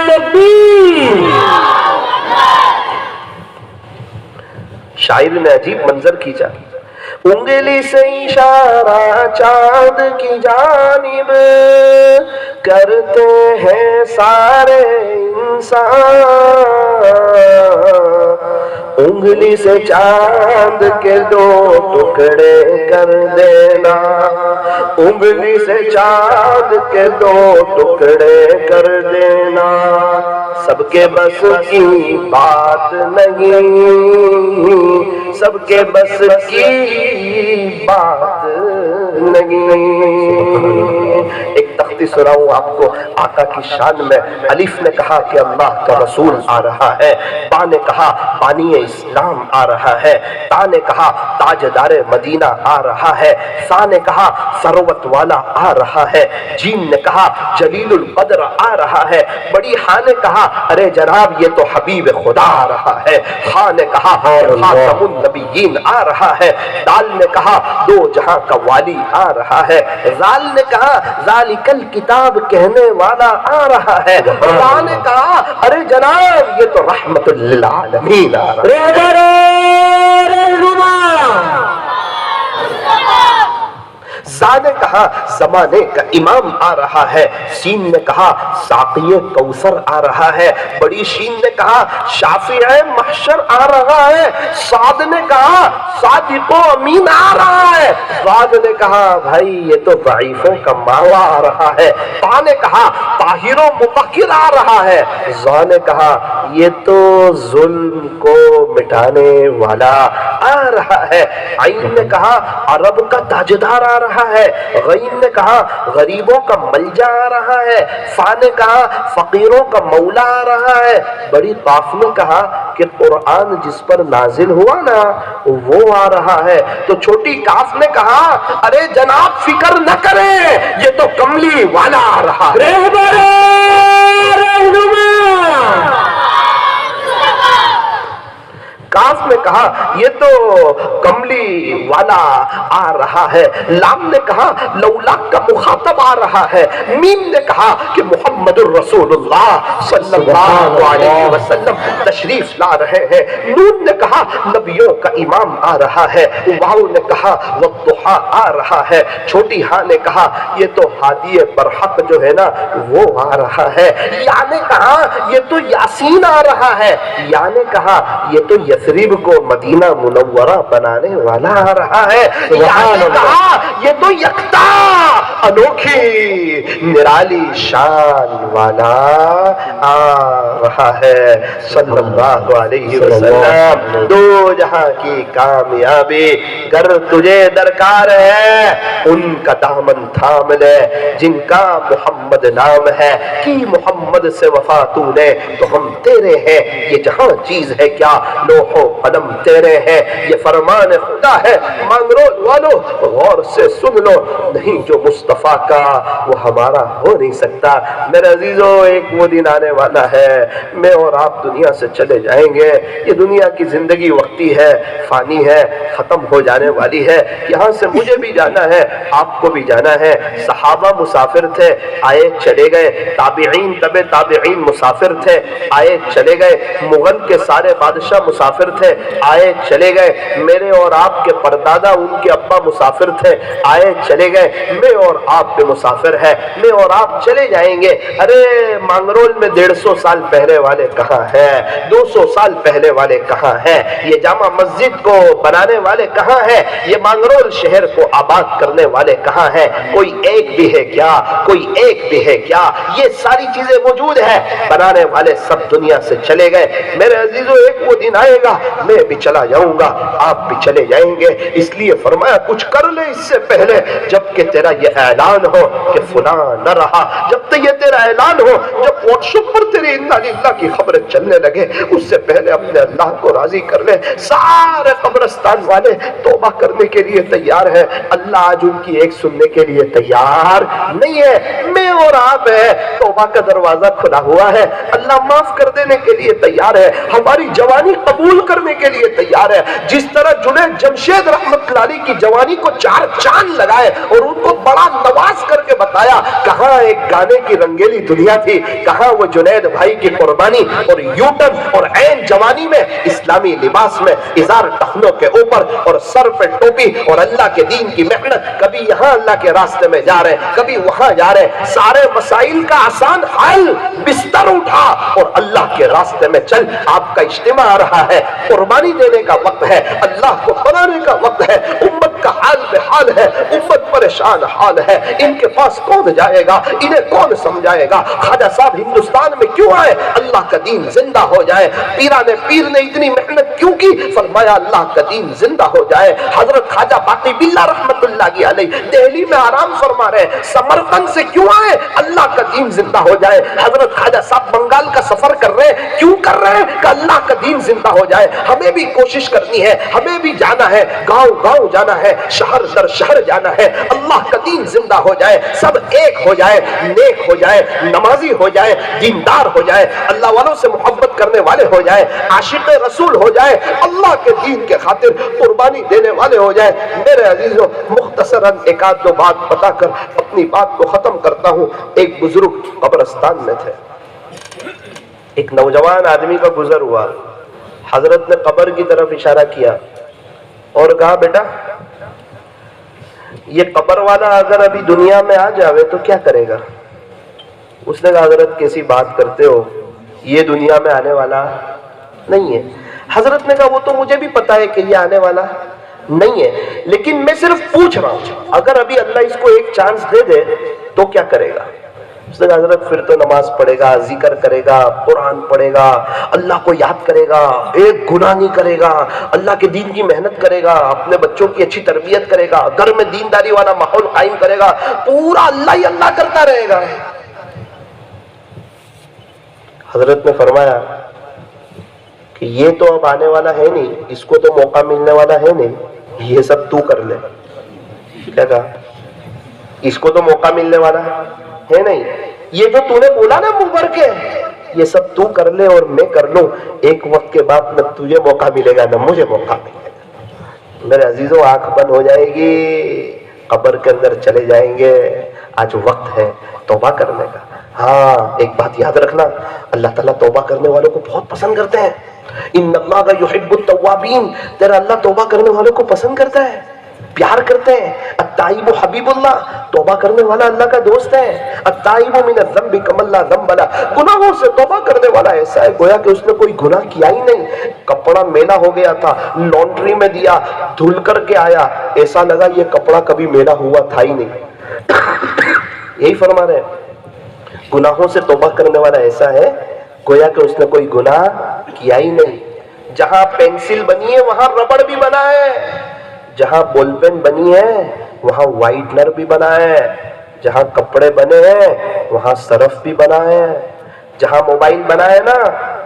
تکبیر! شاعر نے عجیب منظر کھینچا، انگلی سے اشارہ چاند کی جانب کرتے ہیں سارے انسان، انگلی سے چاند کے 2 ٹکڑے کر دینا، انگلی سے چاند کے 2 ٹکڑے کر دینا، سب کے بس کی بات نہیں، سب کے بس کی بات نہیں۔ ایک تختی سناؤں آپ کو آقا کی شان میں۔ الف نے کہا کہ اللہ کا رسول آ رہا ہے، با نے کہا بانی اسلام آ رہا ہے، تا نے کہا تاجدار مدینہ آ رہا ہے، سا نے کہا ثروت والا آ رہا ہے، جیم نے کہا جلیل القدر آ رہا ہے، بڑی ہاں نے کہا ارے جناب یہ تو حبیب خدا آ رہا ہے، خاں نے کہا خاتم النبیین آ رہا ہے، دال نے کہا 2 جہاں کا والی آ رہا ہے، زال نے کہا ذالک الکتاب کہنے والا آ رہا ہے، را نے کہا ارے جناب یہ تو رحمت للعالمین آ رہا ہے۔ زا نے کہا زمانے کا امام آ رہا ہے، سین نے کہا ساقی کوثر آ رہا ہے، بڑی شین نے کہا شافع محشر آ رہا ہے، صاد نے کہا صادق و امین آ رہا ہے، ضاد نے کہا بھائی یہ تو ضعیفوں کا ماوا آ رہا ہے، طا نے کہا طاہر و مطہر آ رہا ہے، ظا نے کہا یہ تو ظلم کو مٹانے والا آ رہا ہے، عین نے کہا عرب کا تاجدار آ رہا ہے، غین نے کہا غریبوں کا ملجا آ رہا ہے، فا نے کہا فقیروں کا مولا آ رہا ہے، بڑی قاف نے کہا کہ قرآن جس پر نازل ہوا نا وہ آ رہا ہے، تو چھوٹی کاف نے کہا ارے جناب فکر نہ کریں یہ تو کملی والا آ رہا ہے۔ کاف نے کہا یہ تو کملی والا آ رہا ہے، لام نے کہا لولا کا مخاطب آ رہا ہے، میم نے کہا کہ محمد الرسول اللہ صلی اللہ علیہ وسلم تشریف لا رہے ہیں، نون نے کہا نبیوں کا امام آ رہا ہے، واو نے کہا والضحیٰ آ رہا ہے، چھوٹی ہاں نے کہا یہ تو ہادی برحق جو ہے نا وہ آ رہا ہے، یا نے کہا یہ تو یاسین آ رہا ہے، یا نے کہا یہ تو یثرب کو مدینہ منورہ بنانے والا آ رہا ہے، یا نے کہا یہ تو یکتا انوکھی نرالی شان والا آ رہا ہے، صلی اللہ علیہ وسلم۔ دو جہاں کی کامیابی گر تجھے درکار ہے ان کا دامن تھام لے جن کا محمد نام ہے، کی محمد سے وفا تو نے تو ہم تیرے ہیں، یہ جہاں چیز ہے کیا لوح و قلم تیرے ہیں، یہ فرمان خدا ہے مانگرول والو غور سے سن لو، نہیں جو مصطفیٰ کا وہ ہمارا ہو نہیں سکتا۔ میرے عزیزو ایک وہ دن آنے والا ہے میں اور آپ دنیا سے چلے جائیں گے، یہ دنیا کی زندگی وقتی ہے، فانی ہے، ختم ہو جانے والی ہے، یہاں سے مجھے بھی جانا ہے آپ کو بھی جانا ہے۔ صحابہ مسافر تھے آئے چلے گئے، تابعین تبع تابعین مسافر تھے آئے چلے گئے، مغل کے سارے بادشاہ مسافر تھے آئے چلے گئے، میرے اور آپ کے پردادا ان کے ابا مسافر تھے آئے چلے گئے، میں اور آپ کے مسافر ہے، میں اور آپ چلے جائیں گے۔ ارے مانگرول میں 150 سال پہلے والے کہاں ہیں، 200 سال پہلے والے کہاں ہیں، یہ جامع مسجد کو بنانے والے کہاں ہیں، یہ مانگرول شہر کو آباد کرنے والے کہاں ہیں، کوئی ایک بھی ہے کیا، کوئی ایک بھی ہے کیا، یہ ساری چیزیں موجود ہیں، بنانے والے سب دنیا سے چلے گئے۔ میرے عزیزو ایک وہ دن آئے گا میں بھی چلا جاؤں گا آپ بھی چلے جائیں گے، اس لیے فرمایا کچھ کر لے اس سے پہلے جب کہ تیرا یہ اعلان ہو کہ فلاں نہ رہا، جب تک یہ تیرا اعلان ہو، جب واٹس ایپ پر تیری انا للہ کی خبریں چلنے لگے اس سے پہلے اپنے اللہ کو راضی کر لے۔ سارے قبرستان والے توبہ کرنے کے لیے تیار ہے، اللہ آج ان کی ایک سننے کے لیے تیار نہیں ہے، میں اور آپ ہے، توبہ کا دروازہ کھلا ہوا ہے، اللہ معاف کر دینے کے لیے تیار ہے، ہماری جوانی قبول کرنے کے لیے تیار ہے۔ جس طرح جنید جمشید رحمت اللہ علیہ کی جوانی کو 4 چاند لگائے اور ان کو بڑا نواز کر کے بتایا کہاں ایک گانے کی رنگیلی دنیا تھی، کہاں وہ جنید بھائی کی قربانی اور یوٹن اور عین جوانی میں اسلامی لباس میں ازار ٹخنوں کے اوپر اور سر پہ ٹوپی اور اللہ کے دین کی محنت، کبھی یہاں اللہ کے راستے میں جا رہے کبھی وہاں جا رہے، سارے مسائل کا آسان حل، بستر اٹھا اور اللہ کے راستے میں چل، آپ کا اجتماع آ رہا ہے، قربانی دینے کا وقت ہے، اللہ کو بنانے کا وقت ہے، امت کا حال بحال ہے، امت پریشان حال ہے، ان کے پاس کون جائے گا، انہیں کون سمجھائے گا، خواجہ صاحب ہندوستان میں کیوں آئے، اللہ کا دین زندہ ہو جائے، پیران پیر نے اتنی محنت کیوں کی، فرمایا اللہ کا دین زندہ ہو جائے، حضرت خواجہ باقی باللہ رحمت اللہ علیہ دہلی میں آرام فرما رہے، سمرقند سے کیوں آئے، اللہ کا دین زندہ ہو جائے، حضرت خواجہ صاحب بنگال کا سفر کر رہے کیوں کر رہے ہیں کہ اللہ کا دین زندہ ہو جائے، ہمیں بھی کوشش کرنی ہے، ہمیں بھی جانا ہے، گاؤں گاؤں جانا ہے، شہر در شہر جانا ہے، اللہ کا دین زندہ ہو جائے، سب ایک ہو جائے، نیک ہو جائے، نمازی ہو جائے، دیندار ہو جائے، اللہ والوں سے محبت کرنے والے ہو جائے، عاشق رسول ہو جائے، اللہ کے دین کے خاطر قربانی دینے والے ہو جائے۔ میرے عزیزوں مختصراً ایک آدھ دو بات بتا کر اپنی بات کو ختم کرتا ہوں۔ ایک بزرگ قبرستان میں تھے، ایک نوجوان آدمی کا گزر ہوا، حضرت نے قبر کی طرف اشارہ کیا اور کہا بیٹا یہ قبر والا اگر ابھی دنیا میں آ جاوے تو کیا کرے گا؟ اس نے کہا حضرت کیسی بات کرتے ہو، یہ دنیا میں آنے والا نہیں ہے۔ حضرت نے کہا وہ تو مجھے بھی پتا ہے کہ یہ آنے والا نہیں ہے، لیکن میں صرف پوچھ رہا ہوں اگر ابھی اللہ اس کو ایک چانس دے دے تو کیا کرے گا؟ اس نے کہا حضرت پھر تو نماز پڑھے گا، ذکر کرے گا، قرآن پڑھے گا، اللہ کو یاد کرے گا، ایک گناہ نہیں کرے گا، اللہ کے دین کی محنت کرے گا، اپنے بچوں کی اچھی تربیت کرے گا، گھر میں دینداری والا ماحول قائم کرے گا، پورا اللہ ہی اللہ کرتا رہے گا۔ حضرت نے فرمایا کہ یہ تو اب آنے والا ہے نہیں، اس کو تو موقع ملنے والا ہے نہیں، یہ سب تو کر لے۔ کیا کہا؟ اس کو تو موقع ملنے والا ہے نہیں، یہ جو تو نے بولا نا منہ بھر کے، یہ سب تو کر لے اور میں کر لوں، ایک وقت کے بعد نہ تجھے موقع ملے گا نہ مجھے موقع ملے گا۔ میرے عزیزوں آنکھ بند ہو جائے گی، قبر کے اندر چلے جائیں گے، آج وقت ہے توبہ کرنے کا۔ ہاں ایک بات یاد رکھنا، اللہ تعالیٰ توبہ کرنے والوں کو بہت پسند کرتے ہیں۔ ان اللہ یحب التوابین، تیرا اللہ توبہ کرنے والوں کو پسند کرتا ہے، پیار کرتے ہیں۔ التائب حبیب اللہ، توبہ کرنے والا اللہ کا دوست ہے۔ التائب من الذنب کمن لا ذنب لہ، گناہوں سے توبہ کرنے والا ایسا ہے گویا کہ اس نے کوئی گناہ کیا ہی نہیں۔ کپڑا میلا ہو گیا تھا، لانڈری میں دیا، دھل کر کے آیا، ایسا لگا یہ کپڑا کبھی میلا ہوا تھا ہی نہیں۔ یہی فرما رہے ہیں، گناہوں سے توبہ کرنے والا ایسا ہے گویا کہ اس نے کوئی گناہ کیا ہی نہیں۔ جہاں پینسل بنی ہے وہاں ربڑ بھی بنا ہے، جہاں بول پین بنی ہے وہاں وائٹنر بھی بنا ہے، جہاں کپڑے بنے ہیں وہاں سرف بھی بنا ہے، جہاں موبائل بنا ہے نا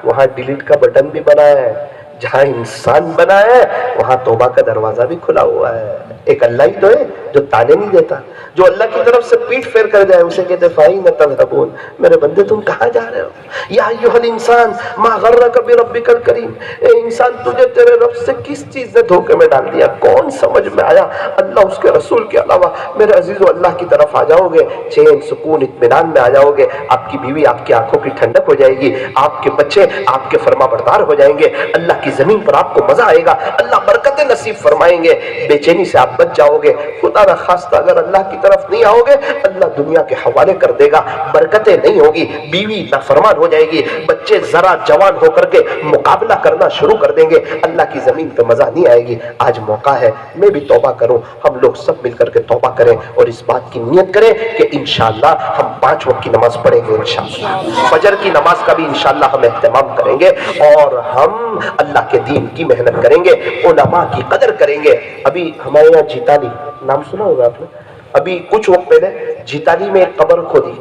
وہاں ڈیلیٹ کا بٹن بھی بنا ہے، جہاں انسان بنا ہے وہاں توبہ کا دروازہ بھی کھلا ہوا ہے۔ ایک اللہ ہی تو ہے جو تانے نہیں دیتا، جو اللہ کی طرف سے پیٹ پھیر کر جائے اسے کہتے فائن تذهبون، میرے بندے تم کہاں جا رہے ہو؟ یا ایھا الانسان ما غرک بربک الکریم، اے انسان تجھے تیرے رب سے کس چیز نے دھوکے میں ڈال دیا؟ کون سمجھ میں آیا؟ اللہ اس کے رسول کے علاوہ۔ میرے عزیزو اللہ کی طرف آ جاؤ گے، چین سکون اطمینان میں آ جاؤ گے، آپ کی بیوی آپ کی آنکھوں کی ٹھنڈک ہو جائے گی، آپ کے بچے آپ کے فرما بردار ہو جائیں گے، اللہ کی زمین پر آپ کو مزہ آئے گا، اللہ برکتیں نصیب فرمائیں گے، بے چینی سے آپ بچ جاؤ گے۔ خدا نہ خواستہ اگر اللہ کی طرف نہیں آؤ گے اللہ دنیا کے حوالے کر دے گا، برکتیں نہیں ہوگی، بیوی نافرمان ہو جائے گی، بچے ذرا جوان ہو کر کے مقابلہ کرنا شروع کر دیں گے، اللہ کی زمین پہ مزہ نہیں آئے گی۔ آج موقع ہے میں بھی توبہ کروں، ہم لوگ سب مل کر کے توبہ کریں اور اس بات کی نیت کریں کہ انشاءاللہ ہم 5 وقت کی نماز پڑھیں گے، انشاءاللہ فجر کی نماز کا بھی انشاءاللہ ہم اہتمام کریں گے، اور ہم اللہ کے دین کی محنت کریں گے، علماء کی قدر کریں گے۔ ابھی ہمارے یہاں جیتالی نام سنا ہوگا آپ نے، ابھی کچھ وقت پہلے جیتالی میں ایک قبر کھودی،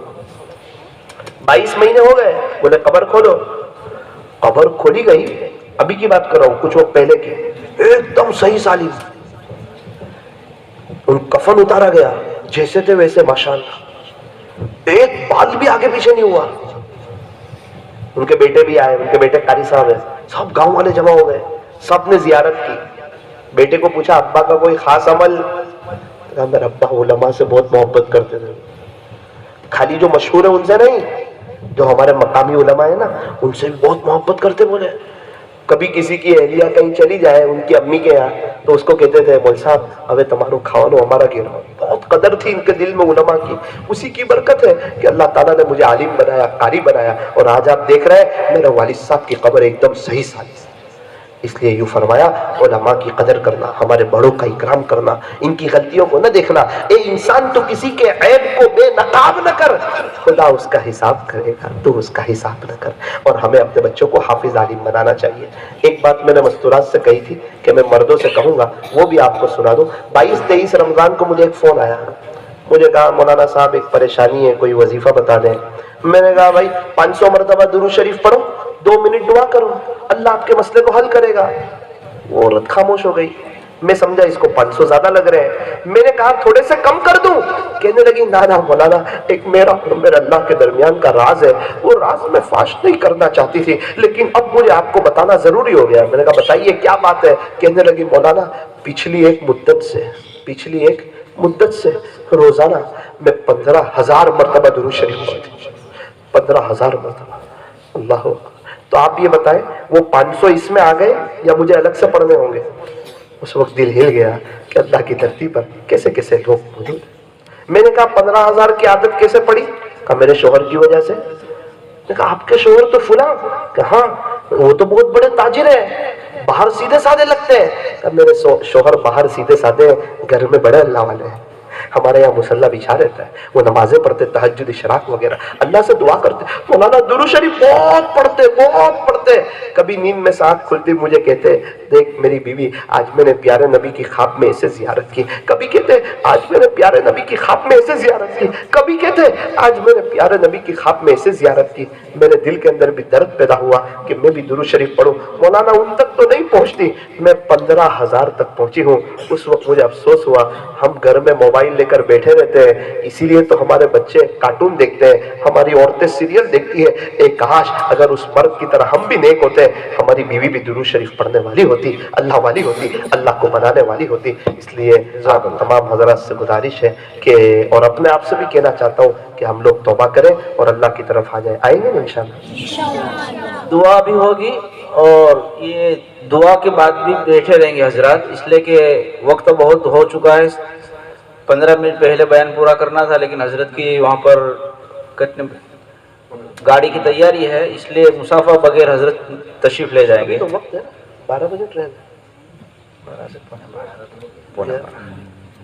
22 مہینے ہو گئے، بولے قبر کھولو، قبر کھولی گئی، ابھی کی بات کر رہا ہوں کچھ وقت پہلے کی، ایک دم صحیح سالم، ان کفن اتارا گیا جیسے تھے ویسے ماشاءاللہ، ایک بال بھی آگے پیچھے نہیں ہوا۔ ان کے بیٹے بھی آئے، ان کے بیٹے قاری صاحب ہیں، سب گاؤں والے جمع ہو گئے، سب نے زیارت کی۔ بیٹے کو پوچھا ابا کا کوئی خاص عمل؟ کہا میرا ابا علماء سے بہت محبت کرتے تھے، خالی جو مشہور ہے ان سے نہیں، جو ہمارے مقامی علماء ہیں نا ان سے بھی بہت محبت کرتے۔ بولے کبھی کسی کی اہلیہ کہیں چلی جائے ان کی امی کے یہاں تو اس کو کہتے تھے مول صاحب ابے تمہارو کھاؤ ہمارا گھر، بہت قدر تھی ان کے دل میں علماء کی۔ اسی کی برکت ہے کہ اللہ تعالیٰ نے مجھے عالم بنایا، قاری بنایا، اور آج آپ دیکھ رہے ہیں میرے والد صاحب کی قبر ایک دم صحیح سالم۔ اس لیے یوں فرمایا علماء کی قدر کرنا، ہمارے بڑوں کا اکرام کرنا، ان کی غلطیوں کو نہ دیکھنا۔ اے انسان تو کسی کے عیب کو بے نقاب نہ کر، خدا اس کا حساب کرے گا، تو اس کا حساب نہ کر۔ اور ہمیں اپنے بچوں کو حافظ عالم بنانا چاہیے۔ ایک بات میں نے مستورات سے کہی تھی کہ میں مردوں سے کہوں گا، وہ بھی آپ کو سنا دوں۔ 22-23 رمضان کو مجھے ایک فون آیا، مجھے کہا مولانا صاحب ایک پریشانی ہے، کوئی وظیفہ بتا دیں۔ میں نے کہا بھائی 500 مرتبہ درود شریف پڑھو، 2 منٹ دعا کرو، اللہ آپ کے مسئلے کو حل کرے گا۔ وہ عورت خاموش ہو گئی، میں سمجھا اس کو 500 زیادہ لگ رہے ہیں، میں نے کہا تھوڑے سے کم کر دوں؟ کہنے لگی نا مولانا ایک میرا اور میرے اللہ کے درمیان کا راز ہے، وہ راز میں فاش نہیں کرنا چاہتی تھی لیکن اب مجھے آپ کو بتانا ضروری ہو گیا۔ میں نے کہا بتائیے کیا بات ہے؟ کہنے لگی مولانا پچھلی ایک مدت سے روزانہ میں 15,000 مرتبہ درود شریف پڑھتی، 15,000 مرتبہ۔ اللہ اکبر۔ تو آپ یہ بتائیں وہ 500 اس میں آ گئے یا مجھے الگ سے پڑھنے ہوں گے؟ اس وقت دل ہل گیا کہ اللہ کی دھرتی پر کیسے کیسے لوگ موجود. میں نے کہا 15,000 کی عادت کیسے پڑی؟ کہا میرے شوہر کی وجہ سے. میں نے کہا آپ کے شوہر تو فلاں؟ کہ ہاں وہ تو بہت بڑے تاجر ہیں، باہر سیدھے سادے لگتے ہیں. کہا میرے شوہر باہر سیدھے سادے ہیں، گھر میں بڑے اللہ والے ہیں. ہمارے یہاں مصلی بچھا رہتا ہے، وہ نمازیں پڑھتے، تہجد اشراق وغیرہ، اللہ سے دعا کرتے. مولانا درود شریف بہت پڑھتے. کبھی نیند میں سے آنکھ کھلتی مجھے کہتے دیکھ میری بیوی آج میں نے پیارے نبی کی خواب میں ایسے زیارت کی. کبھی کہتے آج میں نے پیارے نبی کی خواب میں ایسے زیارت کی. کبھی کہتے آج میں نے پیارے نبی کی خواب میں ایسے زیارت کی. میرے دل کے اندر بھی درد پیدا ہوا کہ میں بھی درود شریف پڑھوں. مولانا ان تک تو نہیں پہنچتی، میں 15,000 تک پہنچی ہوں. اس وقت مجھے افسوس ہوا ہم گھر میں موبائل لے کر بیٹھے رہتے ہیں، اسی لیے تو ہمارے بچے کارٹون دیکھتے ہیں، ہماری عورتیں سیریل دیکھتی ہیں. ایک کاش اگر اس مرد کی طرح ہم بھی نیک ہوتے، ہماری بیوی بھی درود شریف پڑھنے والی ہوتی، اللہ والی ہوتی، اللہ کو منانے والی ہوتی. اس لیے آپ تمام حضرات سے گزارش ہے کہ اور اپنے آپ سے بھی کہنا چاہتا ہوں کہ ہم لوگ توبہ کریں اور اللہ کی طرف آ جائیں. آئیں گے نا انشاءاللہ؟ دعا بھی ہوگی اور یہ دعا کے بعد بھی بیٹھے رہیں گے حضرات، اس لیے کہ وقت بہت ہو چکا ہے. 15 منٹ پہلے بیان پورا کرنا تھا لیکن حضرت کی وہاں پر گاڑی کی تیاری ہے، اس لیے مسافہ بغیر حضرت تشریف لے جائیں گے. تو وقت ہے 12 بجے ٹرین ہے، 12 سے پونے 12.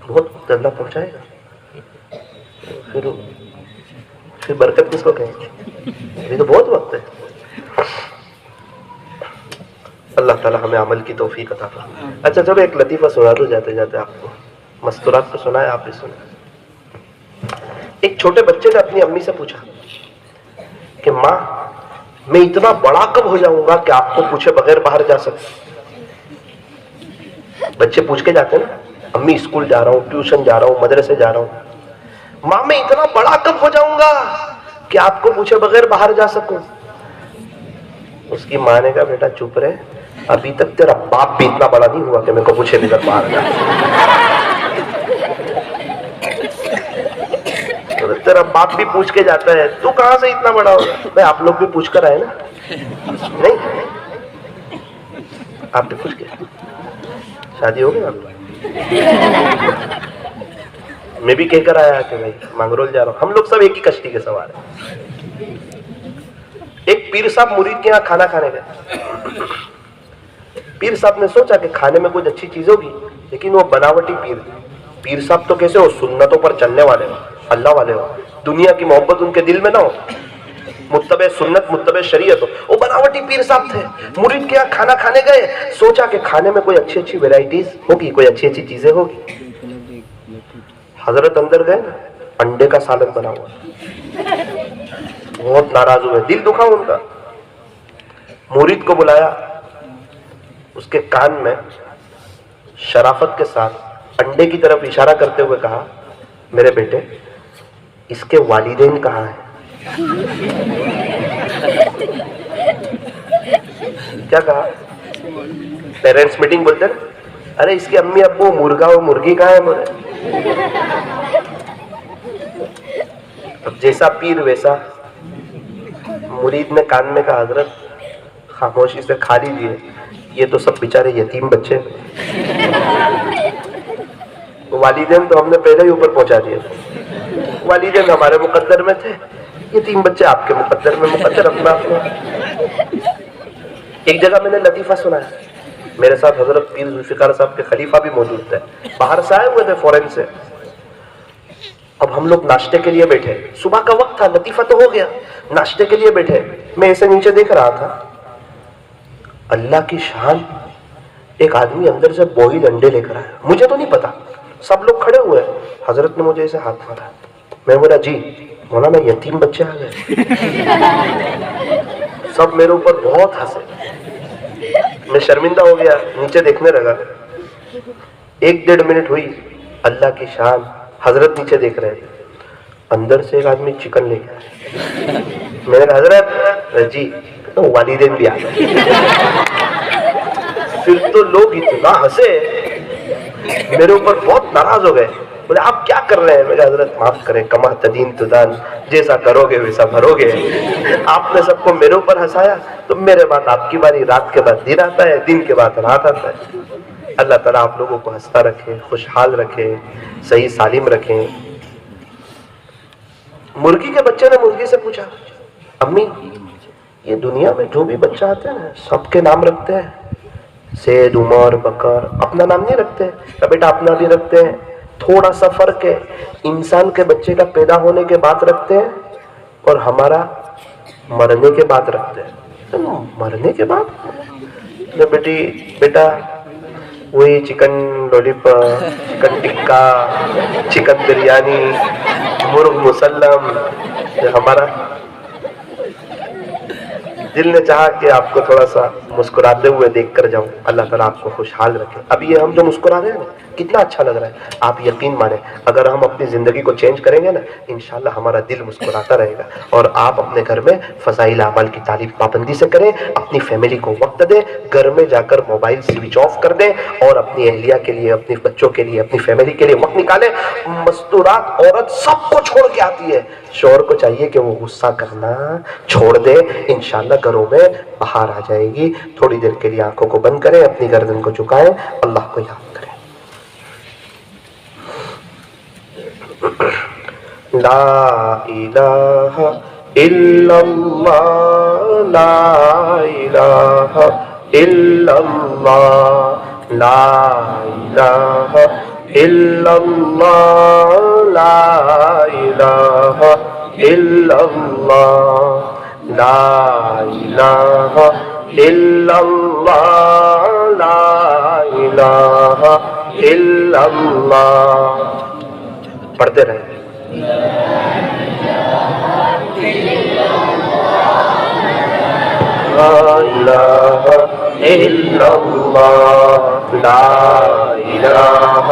بہت وقت اللہ پہنچائے گا. پھر برکت کس کو کہیں گے؟ ابھی تو بہت وقت ہے. اللہ تعالیٰ ہمیں عمل کی توفیق عطا فرمائے. اچھا چلو ایک لطیفہ سنا دو جاتے جاتے آپ کو. مستورات کو سنا ہے، آپ بھی سنا. ایک چھوٹے بچے نے اپنی امی سے پوچھا کہ ماں میں اتنا بڑا کب ہو جاؤں گا کہ آپ کو پوچھے بغیر باہر جا سکوں؟ بچے پوچھ کے جاتے ہیں نا، امی اسکول جا رہا ہوں، ٹیوشن جا رہا ہوں، مدرسے جا رہا ہوں. ماں میں اتنا بڑا کب ہو جاؤں گا کہ آپ کو پوچھے بغیر باہر جا سکوں؟ اس کی ماں نے کہا بیٹا چپ رہے، ابھی تک تیرا باپ بھی اتنا بڑا نہیں ہوا کہ میرے کو پوچھے بغیر باہر جا. تیرا باپ بھی پوچھ کے جاتا ہے، تو کہاں سے اتنا بڑا ہوگا؟ بھائی آپ لوگ بھی پوچھ کر آئے نا؟ نہیں آپ بھی پوچھ کے شادی ہو گئی آپ؟ میں بھی کہہ کر آیا کہ بھائی مانگرول جا رہا ہوں. ہم لوگ سب ایک ہی کشتی کے سوار ہیں. ایک پیر صاحب مرید کے یہاں کھانا کھانے گئے. پیر صاحب نے سوچا کہ کھانے میں کچھ اچھی چیز ہوگی، لیکن وہ بناوٹی پیر تھے. پیر صاحب تو کیسے ہو، سنتوں پر چلنے والے ہو، اللہ والے ہو، دنیا کی محبت ان کے دل میں نہ ہو، متبع سنت متبع شریعت ہو. وہ بناوٹی پیر صاحب تھے. مرید کے یہاں کھانا کھانے گئے، سوچا کہ کھانے میں کوئی اچھی اچھی ویرائٹیز ہوگی، کوئی اچھی اچھی چیزیں ہوگی. حضرت اندر گئے نا، انڈے کا سالن بنا ہوا. بہت ناراض ہوئے، دل دکھا ان کا. مرید کو بلایا، اس کے کان میں شرافت کے ساتھ انڈے کی طرف اشارہ کرتے ہوئے کہا میرے بیٹے اس کے والدین کہاں ہیں؟ کیا کہا؟ پیرنٹس میٹنگ بولتے ہیں، ارے اس کے امی ابو مرغا اور مرغی کہاں ہے بولے. اب جیسا پیر ویسا. مرید نے کان میں کہا حضرت خاموشی سے کھا لیجیے، یہ تو سب بیچارے یتیم بچے. والدین تو ہم نے پہلے ہی اوپر پہنچا دیے تھے. والدین ہمارے مقدر میں تھے، یتیم بچے آپ کے مقدر میں. مقدر اپنا اپنا. ایک جگہ میں نے لطیفہ سنا ہے، میرے ساتھ حضرت پیر ذوالفقار صاحب کے خلیفہ بھی موجود تھے، باہر سے آئے ہوئے تھے فورن سے. اب ہم لوگ ناشتے کے لیے بیٹھے، صبح کا وقت تھا، لطیفہ تو ہو گیا. ناشتے کے لیے بیٹھے، میں ایسے نیچے دیکھ رہا تھا، اللہ کی شان ایک آدمی اندر سے بوئل انڈے لے کر آیا. مجھے تو نہیں پتا، سب لوگ کھڑے ہوئے. حضرت نے مجھے ایسے ہاتھ مارا. میں بولا جی مولانا یتیم بچے آ گئے. سب میرے اوپر بہت ہنسے. میں شرمندہ ہو گیا، نیچے دیکھنے لگا. 1-1.5 منٹ ہوئی، اللہ کی شان حضرت نیچے دیکھ رہے تھے. اندر سے ایک آدمی چکن لے کے آیا. میں نے کہا حضرت جی والدین بھی آ گئے. پھر تو لوگ اتنا ہنسے، میرے اوپر بہت ناراض ہو گئے. بولے آپ کیا کر رہے ہیں؟ میں کہا حضرت معاف کریں، کما تدین تدان، جیسا کرو گے ویسا بھرو گے. آپ نے سب کو میرے اوپر ہنسایا تو میرے بعد آپ کی باری، رات کے بعد دن آتا ہے، دن کے بعد رات آتا ہے. اللہ تعالیٰ آپ لوگوں کو ہنستا رکھے، خوشحال رکھے، صحیح سالم رکھیں۔ مرغی کے بچے نے مرغی سے پوچھا، امی یہ دنیا میں جو بھی بچہ آتے ہیں نا سب کے نام رکھتے ہیں، زید، عمر، بکر، اپنا نام نہیں رکھتے؟ کہ بیٹا اپنا بھی رکھتے ہیں، تھوڑا سا فرق ہے، انسان کے بچے کا پیدا ہونے کے بعد رکھتے ہیں اور ہمارا مرنے کے بعد رکھتے ہیں۔ مرنے کے بعد بیٹا وہی چکن لولی پاپ، چکن ٹکا، چکن بریانی، مرغ مسلم، ہمارا دل نے چاہا کہ آپ کو تھوڑا سا مسکراتے ہوئے دیکھ کر جاؤں۔ اللہ تعالیٰ آپ کو خوشحال رکھے۔ اب یہ ہم جو مسکرا رہے ہیں نا کتنا اچھا لگ رہا ہے۔ آپ یقین مانیں اگر ہم اپنی زندگی کو چینج کریں گے نا انشاءاللہ ہمارا دل مسکراتا رہے گا۔ اور آپ اپنے گھر میں فضائل اعمال کی تعلیم پابندی سے کریں، اپنی فیملی کو وقت دیں، گھر میں جا کر موبائل سوئچ آف کر دیں اور اپنی اہلیہ کے لیے، اپنے بچوں کے لیے، اپنی فیملی کے لیے وقت نکالیں۔ مستورات عورت سب کو چھوڑ کے آتی ہے، شوہر کو چاہیے کہ وہ غصہ کرنا چھوڑ دے، انشاءاللہ گھروں میں باہر آ جائے گی۔ تھوڑی دیر کے لیے آنکھوں کو بند کریں، اپنی گردن کو جھکائیں، اللہ کو یاد کریں۔ لا الہ الا اللہ، لا الہ الا اللہ، لا الہ الا اللہ، لا الہ الا اللہ، لا الہ الا اللہ، لا الہ الا اللہ۔ پڑھتے رہیں۔ لا الہ الا اللہ، لا الہ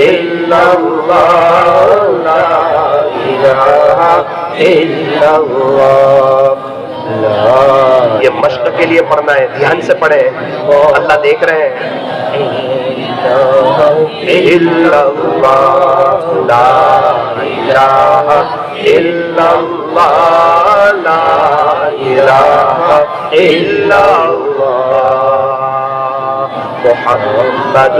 الا اللہ، لا الہ الا اللہ۔ یہ مشق کے لیے پڑھنا ہے، دھیان سے پڑھیں، اللہ دیکھ رہے ہیں۔ الا اللہ، لا الہ الا اللہ، لا الہ الا اللہ، محمد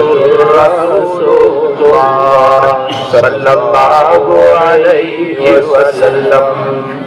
رسول اللہ صلی اللہ علیہ وسلم۔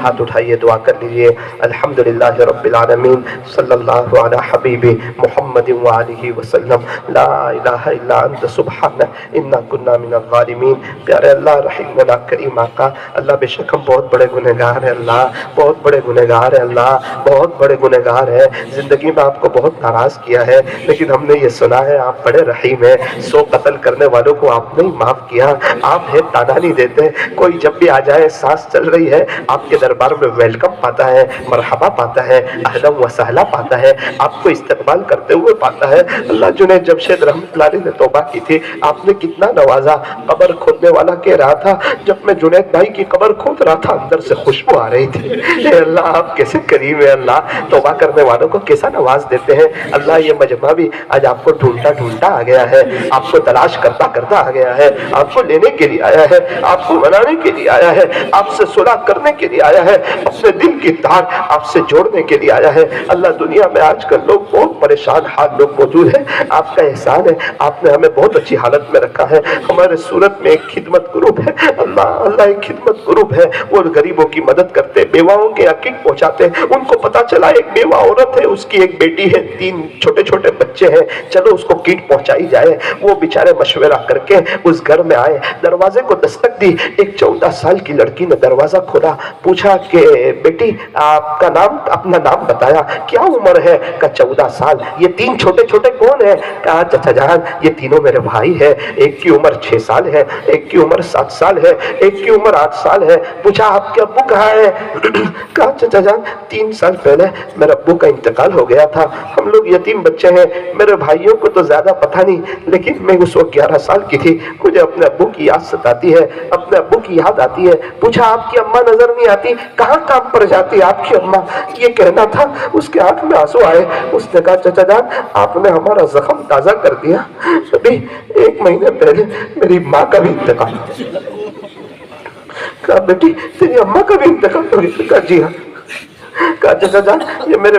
ہاتھ اٹھائیے، دعا کر لیجیے۔ الحمدللہ رب العالمین، صلی اللہ علی حبیب محمد وآلہ وسلم، لا الہ الا انت سبحانک انا کنا من الظالمین۔ پیارے اللہ، رحیم اللہ، کریم آقا، اللہ بے شک ہم بہت بڑے گنہگار ہیں، اللہ بہت بڑے گنہگار ہیں، اللہ بہت بڑے گنہگار ہیں۔ زندگی میں آپ کو بہت ناراض کیا ہے، لیکن ہم نے یہ سنا ہے آپ بڑے رحیم ہیں۔ 100 قتل کرنے والوں کو آپ نے معاف کیا، آپ ہے تانا نہیں دیتے۔ کوئی جب بھی آ جائے، سانس چل رہی ہے، آپ کے دربار میں ویلکم پاتا ہے، مرحبا پاتا ہے، اہلا و سہلا پاتا ہے، آپ کو استقبال کرتے ہوئے پاتا ہے۔ اللہ جنید جمشید رحمۃ اللہ علیہ نے توبہ کی تھی، آپ نے کتنا نوازا۔ قبر کھودنے والا کہہ رہا تھا جب میں جنید بھائی کی قبر کھود رہا تھا اندر سے خوشبو آ رہی تھی۔ اے اللہ آپ کیسے کریم ہے، اللہ توبہ کرنے والوں کو کیسا نواز دیتے ہیں۔ اللہ یہ مجمع بھی آج آپ کو ڈھونڈتا ڈھونڈتا آ گیا ہے، آپ کو تلاش کرتا کرتا آ گیا ہے، آپ کو لینے کے لیے آیا ہے، آپ کو منانے کے لیے آیا ہے، آپ سے صلح کرنے کے لیے آیا ہے، اپنے دل کی تار آپ سے جوڑنے کے لیے آیا ہے۔ اللہ دنیا میں آج کل لوگ بہت پریشان حال لوگ موجود ہیں، آپ کا احسان ہے، آپ نے ہمیں بہت اچھی حالت میں رکھا ہے۔ ہمارے صورت میں ایک خدمت گروپ ہے، اللہ ایک خدمت گروپ ہے، وہ غریبوں کی مدد کرتے، بیواؤں کے حقیق پہنچاتے۔ ان کو پتا چلا ایک بیوہ عورت ہے، اس کی ایک بیٹی ہے، 3 چھوٹے چھوٹے بچے ہیں، چلو اس کو کیٹ پہنچائی جائے۔ وہ بیچارے مشورہ کر کے اس گھر میں آئے، دروازے کو دستک دی، ایک 14 سال کی لڑکی نے دروازہ کھولا، پوچھا کہ بیٹی آپ کا نام، اپنا نام بتایا، کیا عمر ہے؟ کہا 14 سال۔ یہ 3 چھوٹے چھوٹے کون ہیں؟ کہا چچا جان یہ تینوں میرے بھائی ہیں، ایک کی عمر 6 سال ہے، ایک کی عمر 7 سال ہے، ایک کی عمر 8 سال ہے۔ پوچھا آپ کے ابو کہاں ہیں؟ کہا چچا جان 3 سال پہلے میرے ابو کا انتقال ہو گیا تھا، ہم لوگ یتیم بچے ہیں، میرے بھائیوں کو تو زیادہ پتہ نہیں، لیکن میں اس وقت 11 سال کی تھی، مجھے اپنے ابو کی یاد ستاتی ہے، اپنے ابو کی یاد آتی ہے۔ پوچھا آپ کی اماں نظر نہیں آتی؟ کہاں کام پر جاتی آپ کی اماں؟ یہ کہنا تھا، اس کے آنکھ میں آنسو آئے، اس نے کہا چچا جان آپ نے ہمارا زخم تازہ کر دیا، ابھی 1 مہینے پہلے میری ماں کا بھی انتقال ہو۔ کہا بیٹی تیری اماں کا بھی انتقال ہو گیا؟ کہا جی ہاں۔ کہا چچا جان یہ میرے